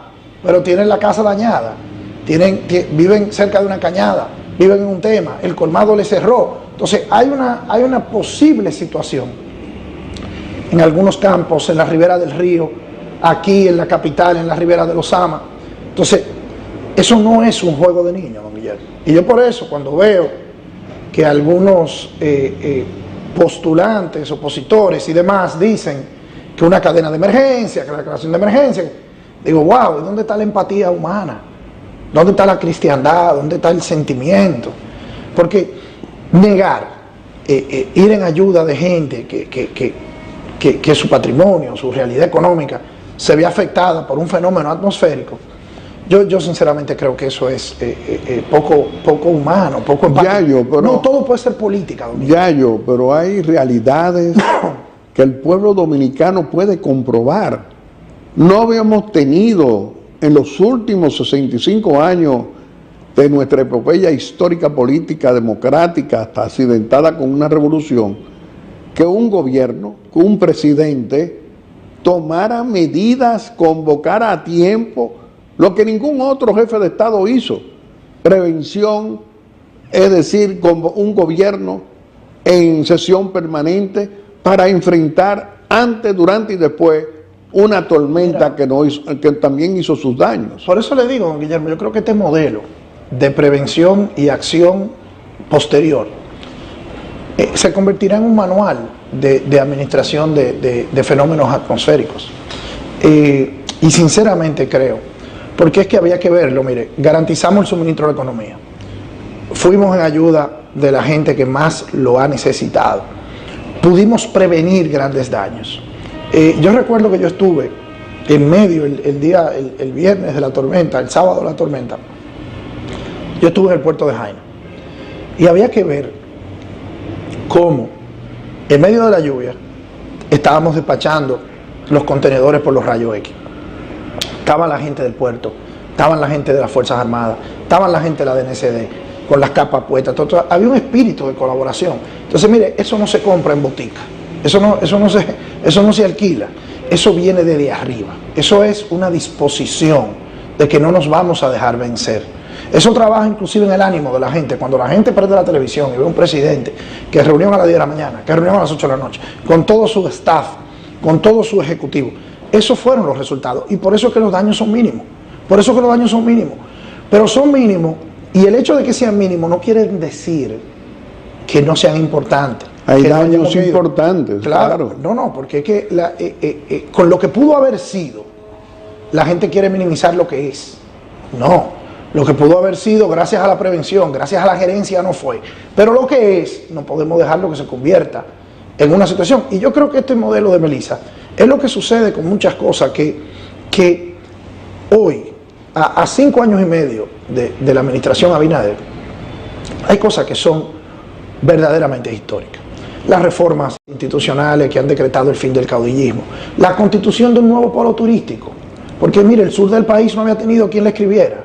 pero tienen la casa dañada, viven cerca de una cañada, viven en un tema, el colmado les cerró. Entonces hay una posible situación en algunos campos, en la ribera del río, aquí en la capital, en la ribera de los Sama. Entonces, eso no es un juego de niños, don Guillermo. Y yo por eso, cuando veo que algunos postulantes, opositores y demás dicen que una cadena de emergencia, que la declaración de emergencia, digo, wow, ¿dónde está la empatía humana? ¿Dónde está la cristiandad? ¿Dónde está el sentimiento? Porque negar, ir en ayuda de gente que su patrimonio, su realidad económica se ve afectada por un fenómeno atmosférico, yo sinceramente creo que eso es poco humano, poco empático. No todo puede ser política. Yayo, pero hay realidades que el pueblo dominicano puede comprobar. No habíamos tenido en los últimos 65 años de nuestra epopeya histórica, política, democrática, hasta accidentada con una revolución, que un gobierno, que un presidente tomara medidas, convocara a tiempo, lo que ningún otro jefe de Estado hizo. Prevención, es decir, como un gobierno en sesión permanente para enfrentar antes, durante y después una tormenta que también hizo sus daños. Por eso le digo, don Guillermo, yo creo que este modelo de prevención y acción posterior se convertirá en un manual de administración de fenómenos atmosféricos. Y sinceramente creo, porque es que había que verlo, mire, garantizamos el suministro de la economía, fuimos en ayuda de la gente que más lo ha necesitado, pudimos prevenir grandes daños. Yo recuerdo que yo estuve en medio, el viernes de la tormenta, el sábado de la tormenta, yo estuve en el puerto de Jaina y había que ver cómo en medio de la lluvia estábamos despachando los contenedores por los rayos X. Estaba la gente del puerto, estaban la gente de las Fuerzas Armadas, estaban la gente de la DNCD con las capas puestas, todo. Había un espíritu de colaboración. Entonces, mire, eso no se compra en botica, eso no se alquila, eso viene desde arriba, eso es una disposición de que no nos vamos a dejar vencer. Eso trabaja inclusive en el ánimo de la gente. Cuando la gente prende la televisión y ve un presidente que reunión a las 10 de la mañana, que reunión a las 8 de la noche, con todo su staff, con todo su ejecutivo, esos fueron los resultados. Y por eso es que los daños son mínimos. Por eso es que los daños son mínimos. Pero son mínimos, y el hecho de que sean mínimos no quiere decir que no sean importantes. Hay daños importantes, claro. No, porque es que con lo que pudo haber sido, la gente quiere minimizar lo que es. No. Lo que pudo haber sido, gracias a la prevención, gracias a la gerencia, no fue. Pero lo que es, no podemos dejarlo que se convierta en una situación. Y yo creo que este modelo de Melissa es lo que sucede con muchas cosas que hoy, a 5 años y medio de la administración Abinader, hay cosas que son verdaderamente históricas. Las reformas institucionales que han decretado el fin del caudillismo, la constitución de un nuevo polo turístico, porque mire, el sur del país no había tenido quien le escribiera.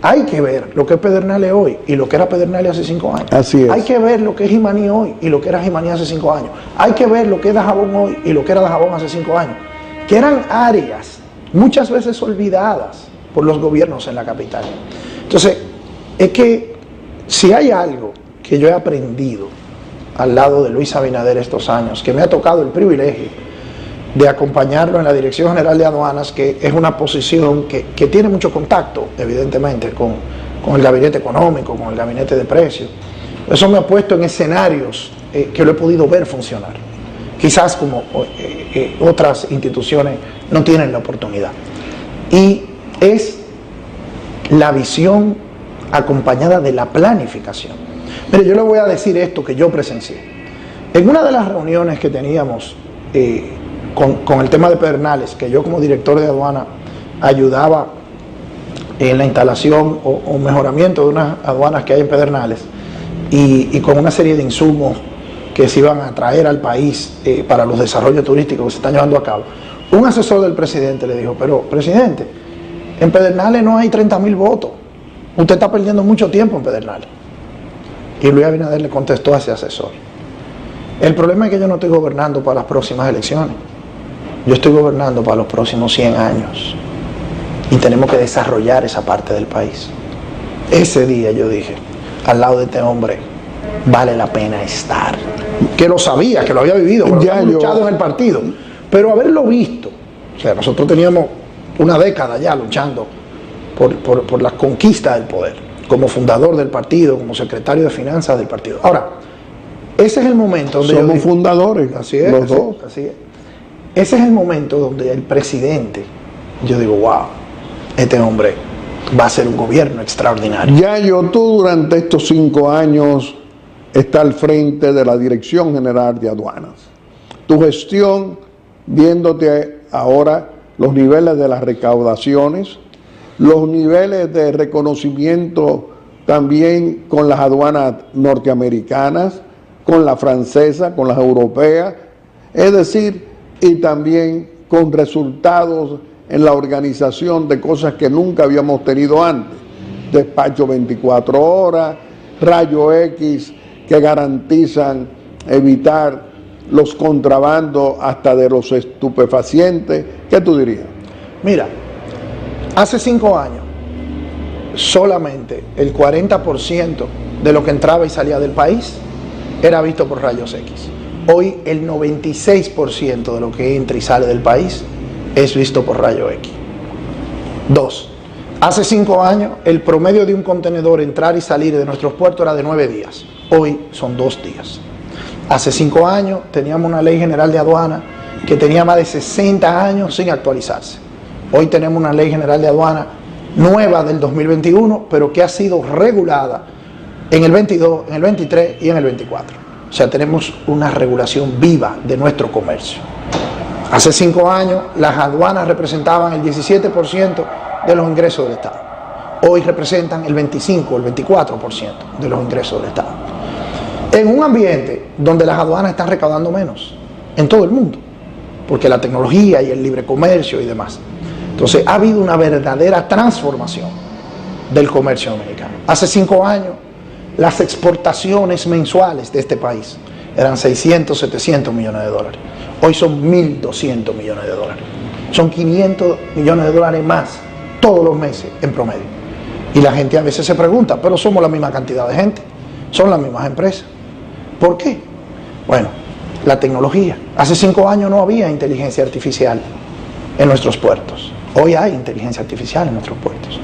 Hay que ver lo que es Pedernales hoy y lo que era Pedernales hace 5 años. Así es. Hay que ver lo que es Jimaní hoy y lo que era Jimaní hace 5 años. Hay que ver lo que es Dajabón hoy y lo que era Dajabón hace 5 años. Que eran áreas muchas veces olvidadas por los gobiernos en la capital. Entonces, es que si hay algo que yo he aprendido al lado de Luis Abinader estos años, que me ha tocado el privilegio de acompañarlo en la Dirección General de Aduanas, que es una posición que tiene mucho contacto, evidentemente, con el gabinete económico, con el gabinete de precios. Eso me ha puesto en escenarios que lo he podido ver funcionar. Quizás como otras instituciones no tienen la oportunidad. Y es la visión acompañada de la planificación. Mire, yo le voy a decir esto que yo presencié. En una de las reuniones que teníamos con el tema de Pedernales, que yo como director de aduana ayudaba en la instalación o mejoramiento de unas aduanas que hay en Pedernales y con una serie de insumos que se iban a traer al país para los desarrollos turísticos que se están llevando a cabo. Un asesor del presidente le dijo, pero presidente, en Pedernales no hay 30.000 votos, usted está perdiendo mucho tiempo en Pedernales. Y Luis Abinader le contestó a ese asesor, el problema es que yo no estoy gobernando para las próximas elecciones, yo estoy gobernando para los próximos 100 años y tenemos que desarrollar esa parte del país. Ese día yo dije, al lado de este hombre vale la pena estar. Que lo sabía, que lo había vivido, que lo había luchado en el partido, pero haberlo visto, o sea, nosotros teníamos una década ya luchando por la conquista del poder, como fundador del partido, como secretario de finanzas del partido. Ahora, ese es el momento donde somos fundadores, así es, los dos. Así es. Ese es el momento donde el presidente, yo digo, wow, este hombre va a ser un gobierno extraordinario. Yayo, tú durante estos 5 años estás al frente de la Dirección General de Aduanas. Tu gestión, viéndote ahora los niveles de las recaudaciones, los niveles de reconocimiento también con las aduanas norteamericanas, con la francesa, con las europeas, es decir, y también con resultados en la organización de cosas que nunca habíamos tenido antes. Despacho 24 horas, rayo X que garantizan evitar los contrabandos hasta de los estupefacientes. ¿Qué tú dirías? Mira, hace 5 años solamente el 40% de lo que entraba y salía del país era visto por rayos X. Hoy el 96% de lo que entra y sale del país es visto por rayo X. 2. Hace 5 años, el promedio de un contenedor entrar y salir de nuestros puertos era de 9 días. Hoy son 2 días. Hace 5 años teníamos una ley general de aduana que tenía más de 60 años sin actualizarse. Hoy tenemos una ley general de aduana nueva del 2021, pero que ha sido regulada en el 22, en el 23 y en el 24. O sea, tenemos una regulación viva de nuestro comercio. Hace 5 años, las aduanas representaban el 17% de los ingresos del Estado. Hoy representan el 25 o el 24% de los ingresos del Estado. En un ambiente donde las aduanas están recaudando menos, en todo el mundo, porque la tecnología y el libre comercio y demás. Entonces, ha habido una verdadera transformación del comercio dominicano. Hace 5 años, las exportaciones mensuales de este país eran 600, 700 millones de dólares. Hoy son 1.200 millones de dólares. Son 500 millones de dólares más todos los meses en promedio. Y la gente a veces se pregunta, pero somos la misma cantidad de gente, son las mismas empresas. ¿Por qué? Bueno, la tecnología. Hace 5 años no había inteligencia artificial en nuestros puertos. Hoy hay inteligencia artificial en nuestros puertos.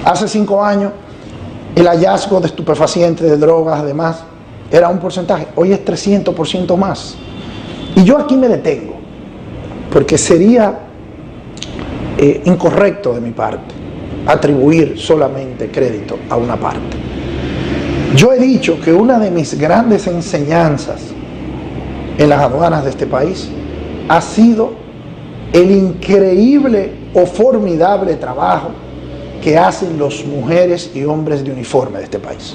Hace 5 años el hallazgo de estupefacientes, de drogas, además, era un porcentaje. Hoy es 300% más. Y yo aquí me detengo, porque sería incorrecto de mi parte atribuir solamente crédito a una parte. Yo he dicho que una de mis grandes enseñanzas en las aduanas de este país ha sido el increíble o formidable trabajo que hacen las mujeres y hombres de uniforme de este país.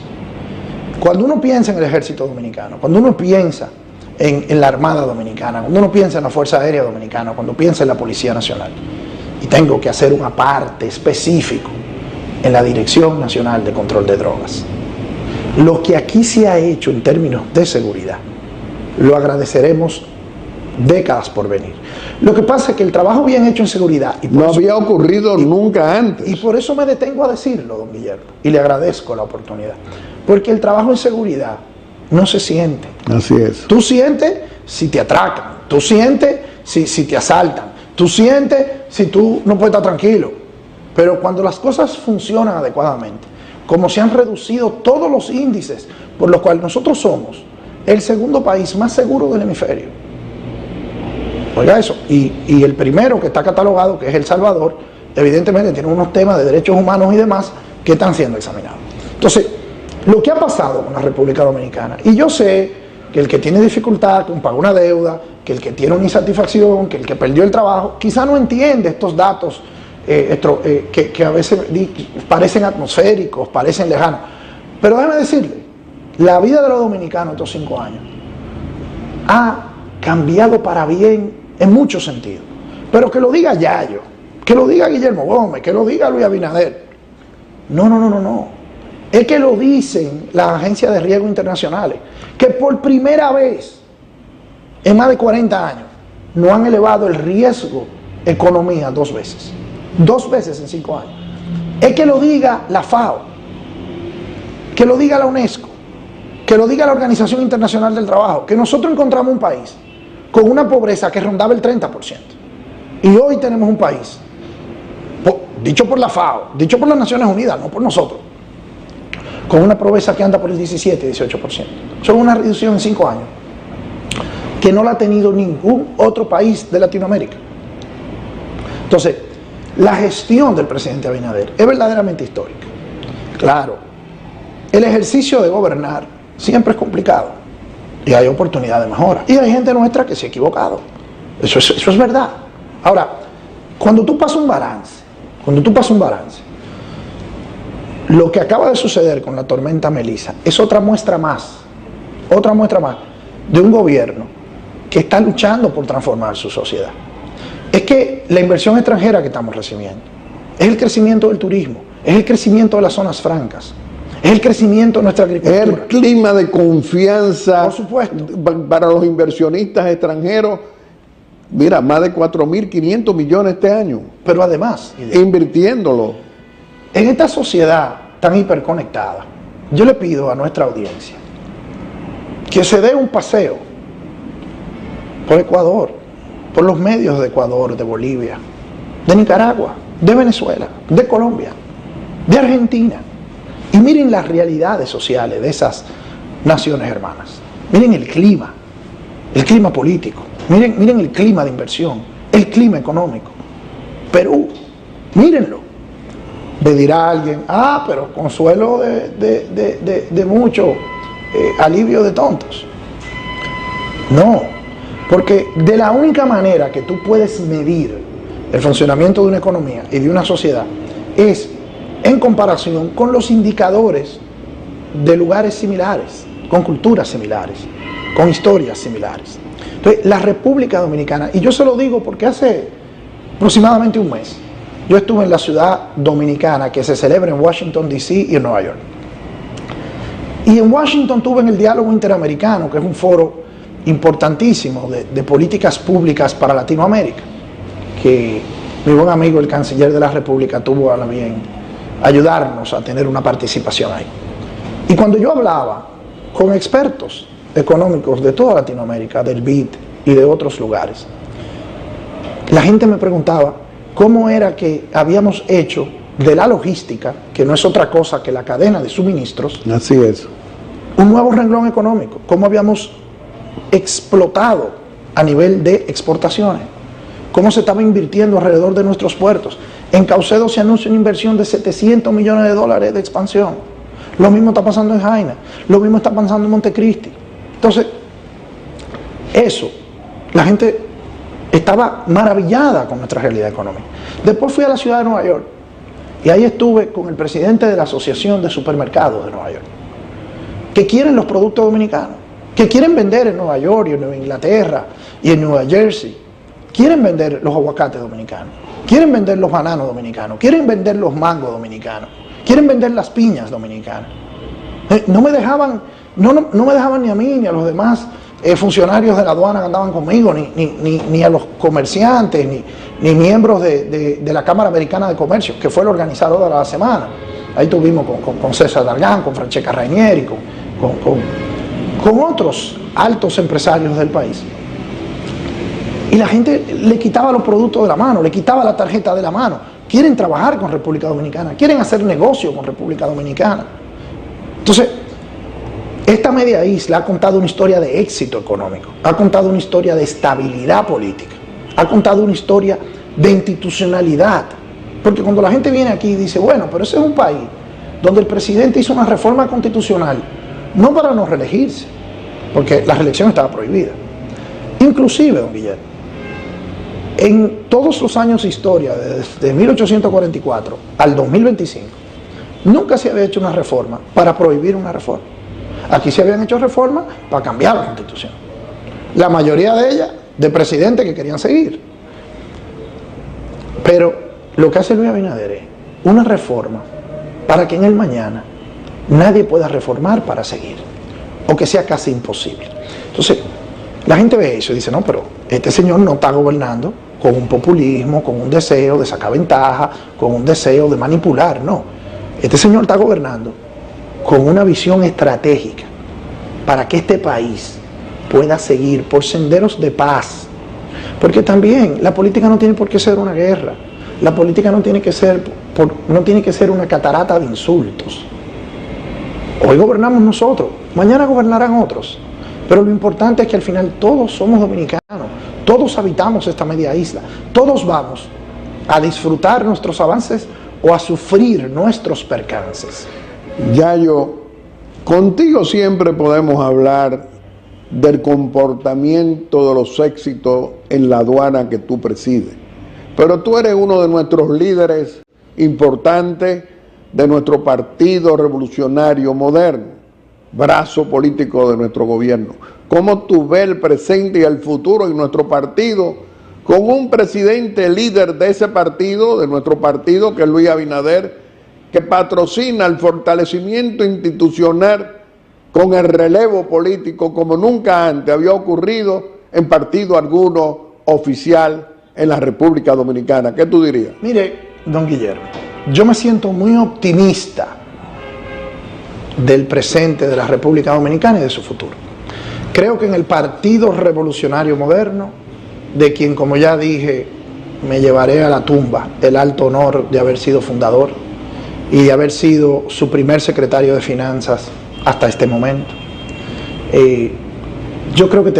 Cuando uno piensa en el ejército dominicano, cuando uno piensa en la Armada Dominicana, cuando uno piensa en la Fuerza Aérea Dominicana, cuando piensa en la Policía Nacional, y tengo que hacer una parte específico en la Dirección Nacional de Control de Drogas, lo que aquí se ha hecho en términos de seguridad, lo agradeceremos décadas por venir. Lo que pasa es que el trabajo bien hecho en seguridad no había ocurrido nunca antes. Y por eso me detengo a decirlo, don Guillermo, y le agradezco la oportunidad. Porque el trabajo en seguridad no se siente. Así es. Tú sientes si te atracan, tú sientes si te asaltan, tú sientes si tú no puedes estar tranquilo. Pero cuando las cosas funcionan adecuadamente, como se han reducido todos los índices por los cuales nosotros somos el segundo país más seguro del hemisferio. Oiga eso, y el primero que está catalogado, que es El Salvador, evidentemente tiene unos temas de derechos humanos y demás que están siendo examinados. Entonces, lo que ha pasado con la República Dominicana, y yo sé que el que tiene dificultad con pagar una deuda, que el que tiene una insatisfacción, que el que perdió el trabajo, quizá no entiende estos datos que a veces parecen atmosféricos, parecen lejanos. Pero déjame decirle, la vida de los dominicanos estos 5 años ha cambiado para bien en muchos sentidos. Pero que lo diga Yayo, que lo diga Guillermo Gómez, que lo diga Luis Abinader. No. Es que lo dicen las agencias de riesgo internacionales, que por primera vez en más de 40 años no han elevado el riesgo economía 2 veces. 2 veces en 5 años. Es que lo diga la FAO, que lo diga la UNESCO, que lo diga la Organización Internacional del Trabajo, que nosotros encontramos un país con una pobreza que rondaba el 30%. Y hoy tenemos un país, dicho por la FAO, dicho por las Naciones Unidas, no por nosotros, con una pobreza que anda por el 17, 18%. Son una reducción en 5 años que no la ha tenido ningún otro país de Latinoamérica. Entonces, la gestión del presidente Abinader es verdaderamente histórica. Claro, el ejercicio de gobernar siempre es complicado y hay oportunidad de mejora. Y hay gente nuestra que se ha equivocado. Eso es verdad. Ahora, cuando tú pasas un balance, lo que acaba de suceder con la tormenta Melissa es otra muestra más de un gobierno que está luchando por transformar su sociedad. Es que la inversión extranjera que estamos recibiendo, es el crecimiento del turismo, es el crecimiento de las zonas francas, es el crecimiento de nuestra agricultura. Es el clima de confianza, por supuesto, para los inversionistas extranjeros. Mira, más de 4.500 millones este año. Pero además, invirtiéndolo. En esta sociedad tan hiperconectada, yo le pido a nuestra audiencia que se dé un paseo por Ecuador, por los medios de Ecuador, de Bolivia, de Nicaragua, de Venezuela, de Colombia, de Argentina. Y miren las realidades sociales de esas naciones hermanas. Miren el clima político, miren el clima de inversión, el clima económico. Perú, mírenlo. Me dirá alguien, pero consuelo de mucho, alivio de tontos. No, porque de la única manera que tú puedes medir el funcionamiento de una economía y de una sociedad es en comparación con los indicadores de lugares similares, con culturas similares, con historias similares. Entonces, la República Dominicana, y yo se lo digo porque hace aproximadamente un mes, yo estuve en la ciudad dominicana que se celebra en Washington, D.C. y en Nueva York. Y en Washington tuve en el Diálogo Interamericano, que es un foro importantísimo de políticas públicas para Latinoamérica, que mi buen amigo el canciller de la República tuvo a la bien ayudarnos a tener una participación ahí. Y cuando yo hablaba con expertos económicos de toda Latinoamérica, del BID y de otros lugares, la gente me preguntaba cómo era que habíamos hecho de la logística, que no es otra cosa que la cadena de suministros, así es, un nuevo renglón económico, cómo habíamos explotado a nivel de exportaciones, cómo se estaba invirtiendo alrededor de nuestros puertos. En Caucedo se anuncia una inversión de $700 millones de expansión. Lo mismo está pasando en Jaina, lo mismo está pasando en Montecristi. Entonces, eso, la gente estaba maravillada con nuestra realidad económica. Después fui a la ciudad de Nueva York y ahí estuve con el presidente de la Asociación de Supermercados de Nueva York, que quieren los productos dominicanos, que quieren vender en Nueva York y en Nueva Inglaterra y en Nueva Jersey. Quieren vender los aguacates dominicanos, quieren vender los bananos dominicanos, quieren vender los mangos dominicanos, quieren vender las piñas dominicanas. No me dejaban ni a mí ni a los demás funcionarios de la aduana que andaban conmigo, ni a los comerciantes, ni miembros de la Cámara Americana de Comercio, que fue el organizador de la semana. Ahí tuvimos con César Dargán, con Francesca Rainieri, con otros altos empresarios del país. Y la gente le quitaba los productos de la mano, le quitaba la tarjeta de la mano. Quieren trabajar con República Dominicana, quieren hacer negocio con República Dominicana. Entonces, esta media isla ha contado una historia de éxito económico, ha contado una historia de estabilidad política, ha contado una historia de institucionalidad. Porque cuando la gente viene aquí y dice, bueno, pero ese es un país donde el presidente hizo una reforma constitucional, no para no reelegirse, porque la reelección estaba prohibida. Inclusive, don Guillermo, en todos los años de historia, desde 1844 al 2025, nunca se había hecho una reforma para prohibir una reforma. Aquí se habían hecho reformas para cambiar la Constitución. La mayoría de ellas de presidentes que querían seguir. Pero lo que hace Luis Abinader es una reforma para que en el mañana nadie pueda reformar para seguir, o que sea casi imposible. Entonces, la gente ve eso y dice, no, pero este señor no está gobernando con un populismo, con un deseo de sacar ventaja, con un deseo de manipular, no. Este señor está gobernando con una visión estratégica para que este país pueda seguir por senderos de paz. Porque también la política no tiene por qué ser una guerra, la política no tiene que ser una catarata de insultos. Hoy gobernamos nosotros, mañana gobernarán otros, pero lo importante es que al final todos somos dominicanos, todos habitamos esta media isla, todos vamos a disfrutar nuestros avances o a sufrir nuestros percances. Yayo, contigo siempre podemos hablar del comportamiento de los éxitos en la aduana que tú presides, pero tú eres uno de nuestros líderes importantes de nuestro Partido Revolucionario Moderno, brazo político de nuestro gobierno. ¿Cómo tú ves el presente y el futuro en nuestro partido con un presidente líder de ese partido, de nuestro partido, que es Luis Abinader, que patrocina el fortalecimiento institucional con el relevo político como nunca antes había ocurrido en partido alguno oficial en la República Dominicana? ¿Qué tú dirías? Mire, don Guillermo, yo me siento muy optimista del presente de la República Dominicana y de su futuro. Creo que en el Partido Revolucionario Moderno, de quien, como ya dije, me llevaré a la tumba el alto honor de haber sido fundador y de haber sido su primer secretario de Finanzas hasta este momento. Yo creo que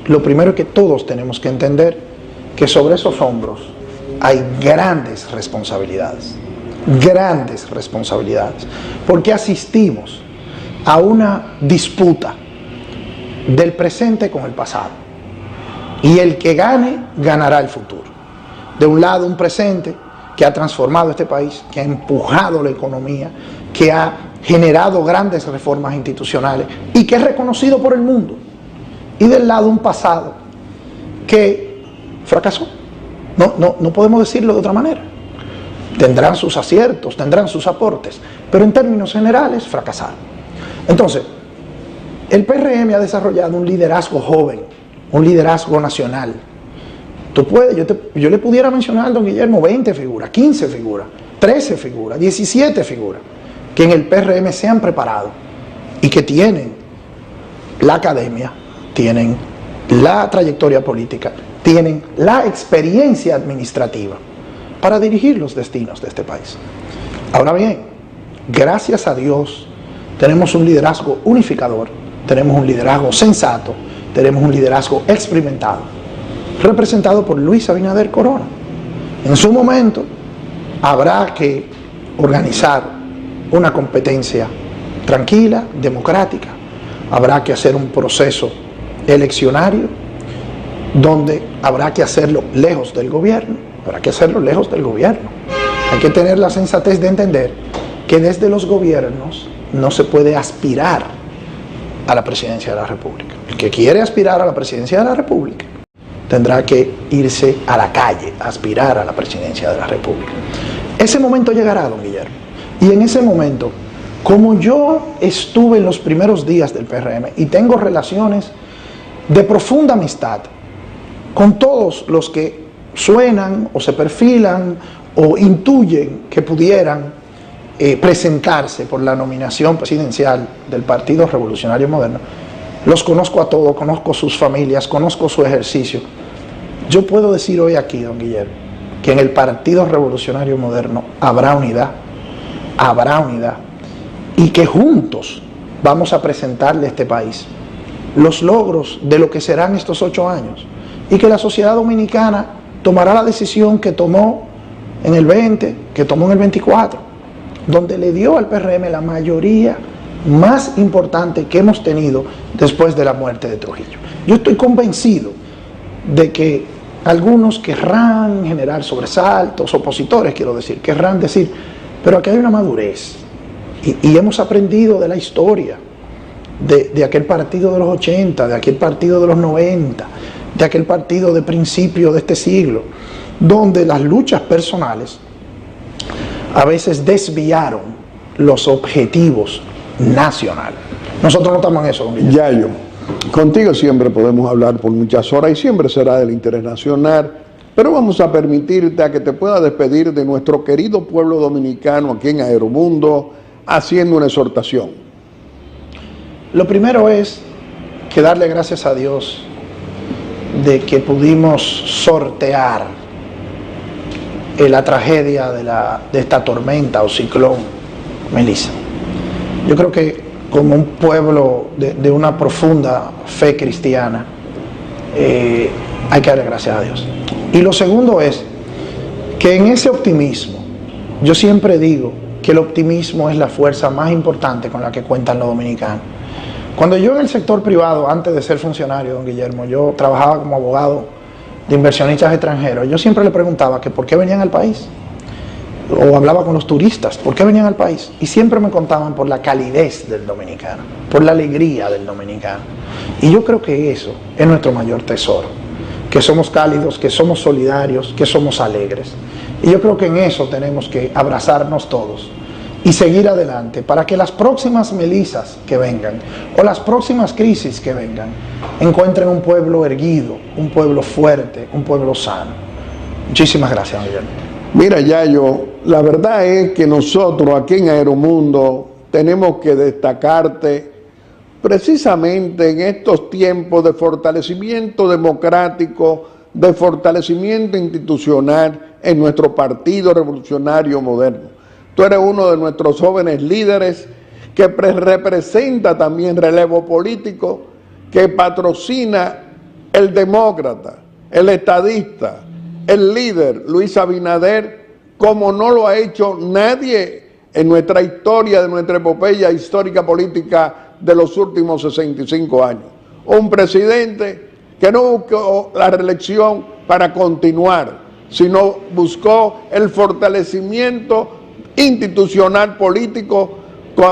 lo primero que todos tenemos que entender, que sobre esos hombros hay grandes responsabilidades, porque asistimos a una disputa del presente con el pasado, y el que gane, ganará el futuro. De un lado, un presente que ha transformado este país, que ha empujado la economía, que ha generado grandes reformas institucionales y que es reconocido por el mundo. Y del lado, un pasado que fracasó. No podemos decirlo de otra manera. Tendrán sus aciertos, tendrán sus aportes, pero en términos generales fracasaron. Entonces, el PRM ha desarrollado un liderazgo joven, un liderazgo nacional. Yo le pudiera mencionar al don Guillermo 20 figuras, 15 figuras, 13 figuras, 17 figuras, que en el PRM se han preparado y que tienen la academia, tienen la trayectoria política, tienen la experiencia administrativa para dirigir los destinos de este país. Ahora bien, gracias a Dios, tenemos un liderazgo unificador, tenemos un liderazgo sensato, tenemos un liderazgo experimentado, representado por Luis Abinader Corona. En su momento habrá que organizar una competencia tranquila, democrática, habrá que hacer un proceso eleccionario donde habrá que hacerlo lejos del gobierno, Hay que tener la sensatez de entender que desde los gobiernos no se puede aspirar a la presidencia de la República. El que quiere aspirar a la presidencia de la República tendrá que irse a la calle a aspirar a la presidencia de la República. Ese momento llegará, don Guillermo. Y en ese momento, como yo estuve en los primeros días del PRM y tengo relaciones de profunda amistad con todos los que suenan o se perfilan o intuyen que pudieran presentarse por la nominación presidencial del Partido Revolucionario Moderno, los conozco a todos, conozco sus familias, conozco su ejercicio. Yo puedo decir hoy aquí, don Guillermo, que en el Partido Revolucionario Moderno habrá unidad, y que juntos vamos a presentarle a este país los logros de lo que serán estos 8 años, y que la sociedad dominicana tomará la decisión que tomó en el 20, que tomó en el 24, donde le dio al PRM la mayoría más importante que hemos tenido después de la muerte de Trujillo. Yo estoy convencido de que algunos querrán generar sobresaltos, opositores quiero decir, querrán decir, pero aquí hay una madurez, y hemos aprendido de la historia, de aquel partido de los 80, de aquel partido de los 90, de aquel partido de principio de este siglo, donde las luchas personales a veces desviaron los objetivos nacionales. Nosotros no estamos en eso, don Guillermo. Yayo, contigo siempre podemos hablar por muchas horas y siempre será del interés nacional, pero vamos a permitirte a que te puedas despedir de nuestro querido pueblo dominicano aquí en Aeromundo, haciendo una exhortación. Lo primero es que darle gracias a Dios de que pudimos sortear la tragedia de esta tormenta o ciclón Melissa. Yo creo que como un pueblo de una profunda fe cristiana, hay que darle gracias a Dios. Y lo segundo es que en ese optimismo, yo siempre digo que el optimismo es la fuerza más importante con la que cuentan los dominicanos. Cuando yo en el sector privado, antes de ser funcionario, don Guillermo, yo trabajaba como abogado de inversionistas extranjeros, yo siempre le preguntaba que por qué venían al país, o hablaba con los turistas, por qué venían al país, y siempre me contaban por la calidez del dominicano, por la alegría del dominicano, y yo creo que eso es nuestro mayor tesoro, que somos cálidos, que somos solidarios, que somos alegres, y yo creo que en eso tenemos que abrazarnos todos y seguir adelante para que las próximas Melissas que vengan o las próximas crisis que vengan encuentren un pueblo erguido, un pueblo fuerte, un pueblo sano. Muchísimas gracias, don Guillermo. Mira, Yayo, la verdad es que nosotros aquí en Aeromundo tenemos que destacarte precisamente en estos tiempos de fortalecimiento democrático, de fortalecimiento institucional en nuestro Partido Revolucionario Moderno. Tú eres uno de nuestros jóvenes líderes que representa también relevo político, que patrocina el demócrata, el estadista, el líder Luis Abinader, como no lo ha hecho nadie en nuestra historia, de nuestra epopeya histórica política de los últimos 65 años. Un presidente que no buscó la reelección para continuar, sino buscó el fortalecimiento institucional político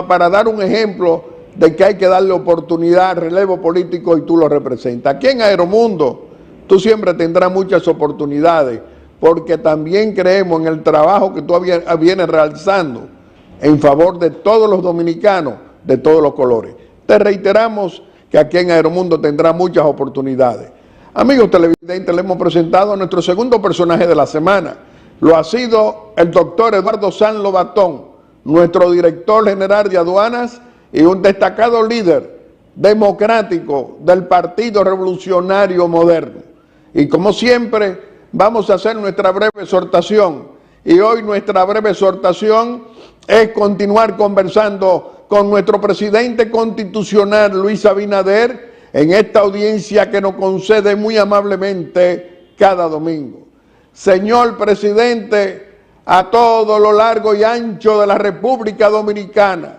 para dar un ejemplo de que hay que darle oportunidad, relevo político, y tú lo representas. Aquí en Aeromundo tú siempre tendrás muchas oportunidades, porque también creemos en el trabajo que tú vienes realizando en favor de todos los dominicanos, de todos los colores. Te reiteramos que aquí en Aeromundo tendrá muchas oportunidades. Amigos televidentes, le hemos presentado a nuestro segundo personaje de la semana. Lo ha sido el doctor Eduardo San Lobatón, nuestro director general de aduanas y un destacado líder democrático del Partido Revolucionario Moderno. Y como siempre, vamos a hacer nuestra breve exhortación. Y hoy nuestra breve exhortación es continuar conversando con nuestro presidente constitucional, Luis Abinader, en esta audiencia que nos concede muy amablemente cada domingo. Señor presidente, a todo lo largo y ancho de la República Dominicana,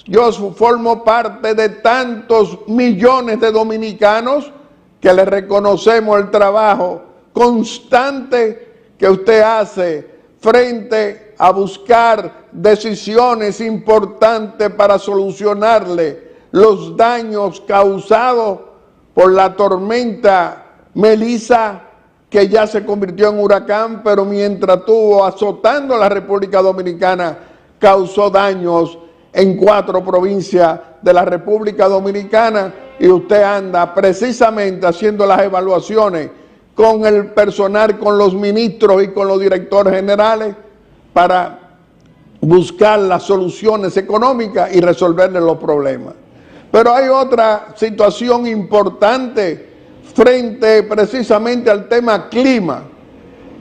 yo formo parte de tantos millones de dominicanos que le reconocemos el trabajo constante que usted hace frente a buscar decisiones importantes para solucionarle los daños causados por la tormenta Melissa, que ya se convirtió en huracán, pero mientras estuvo azotando la República Dominicana, causó daños en 4 provincias de la República Dominicana, y usted anda precisamente haciendo las evaluaciones con el personal, con los ministros y con los directores generales para buscar las soluciones económicas y resolverle los problemas. Pero hay otra situación importante frente precisamente al tema clima.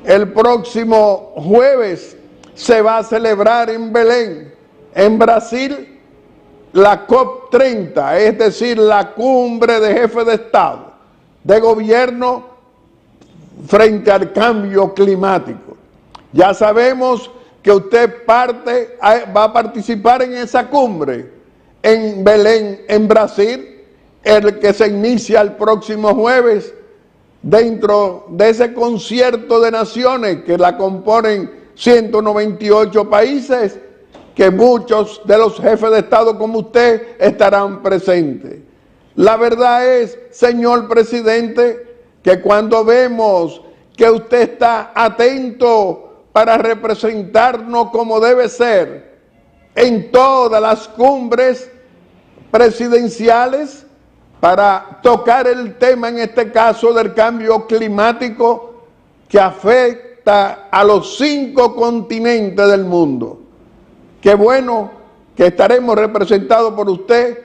El próximo jueves se va a celebrar en Belén, en Brasil, la COP30, es decir, la cumbre de jefes de Estado, de gobierno frente al cambio climático. Ya sabemos que usted va a participar en esa cumbre en Belén, en Brasil, el que se inicia el próximo jueves, dentro de ese concierto de naciones que la componen 198 países, que muchos de los jefes de Estado como usted estarán presentes. La verdad es, señor presidente, que cuando vemos que usted está atento para representarnos como debe ser en todas las cumbres presidenciales, para tocar el tema, en este caso, del cambio climático que afecta a los 5 continentes del mundo. Qué bueno que estaremos representados por usted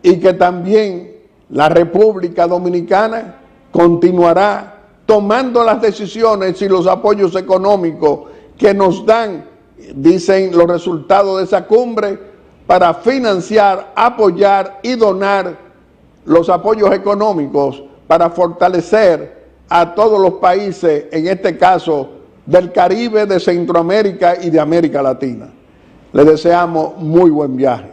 y que también la República Dominicana continuará tomando las decisiones y los apoyos económicos que nos dan, dicen los resultados de esa cumbre, para financiar, apoyar y donar los apoyos económicos para fortalecer a todos los países, en este caso del Caribe, de Centroamérica y de América Latina. Le deseamos muy buen viaje.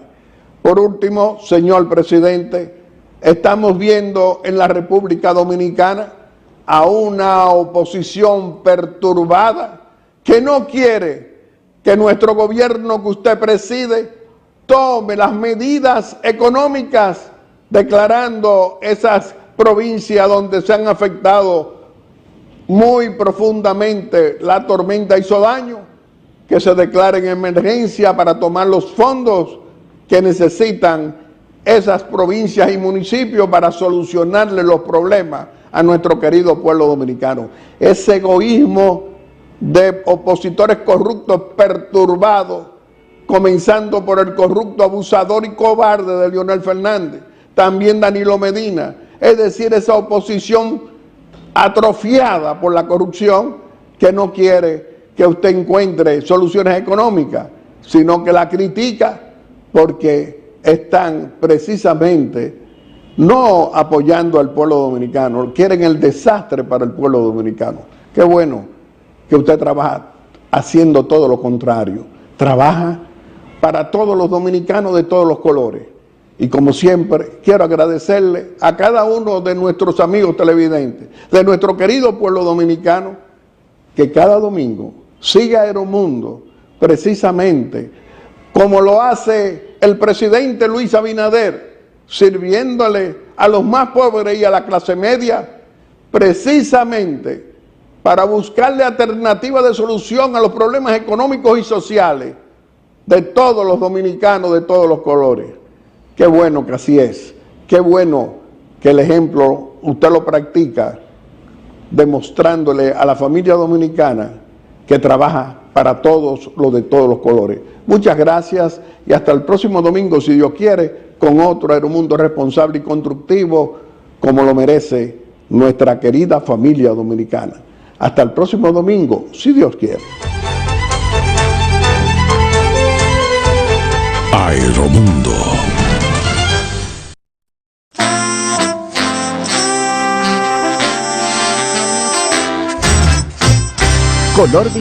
Por último, señor presidente, estamos viendo en la República Dominicana a una oposición perturbada que no quiere que nuestro gobierno que usted preside tome las medidas económicas, declarando esas provincias donde se han afectado muy profundamente la tormenta hizo daño, que se declaren emergencia para tomar los fondos que necesitan esas provincias y municipios para solucionarle los problemas a nuestro querido pueblo dominicano. Ese egoísmo de opositores corruptos perturbados, comenzando por el corrupto, abusador y cobarde de Leonel Fernández, también Danilo Medina, es decir, esa oposición atrofiada por la corrupción que no quiere que usted encuentre soluciones económicas. sino que la critica porque están precisamente no apoyando al pueblo dominicano, quieren el desastre para el pueblo dominicano. Qué bueno que usted trabaja haciendo todo lo contrario, trabaja para todos los dominicanos de todos los colores. Y como siempre, quiero agradecerle a cada uno de nuestros amigos televidentes, de nuestro querido pueblo dominicano, que cada domingo siga Aeromundo, precisamente como lo hace el presidente Luis Abinader, sirviéndole a los más pobres y a la clase media, precisamente para buscarle alternativas de solución a los problemas económicos y sociales de todos los dominicanos de todos los colores. Qué bueno que así es, qué bueno que el ejemplo usted lo practica, demostrándole a la familia dominicana que trabaja para todos los de todos los colores. Muchas gracias y hasta el próximo domingo, si Dios quiere, con otro Aeromundo responsable y constructivo, como lo merece nuestra querida familia dominicana. Hasta el próximo domingo, si Dios quiere. Aeromundo. Color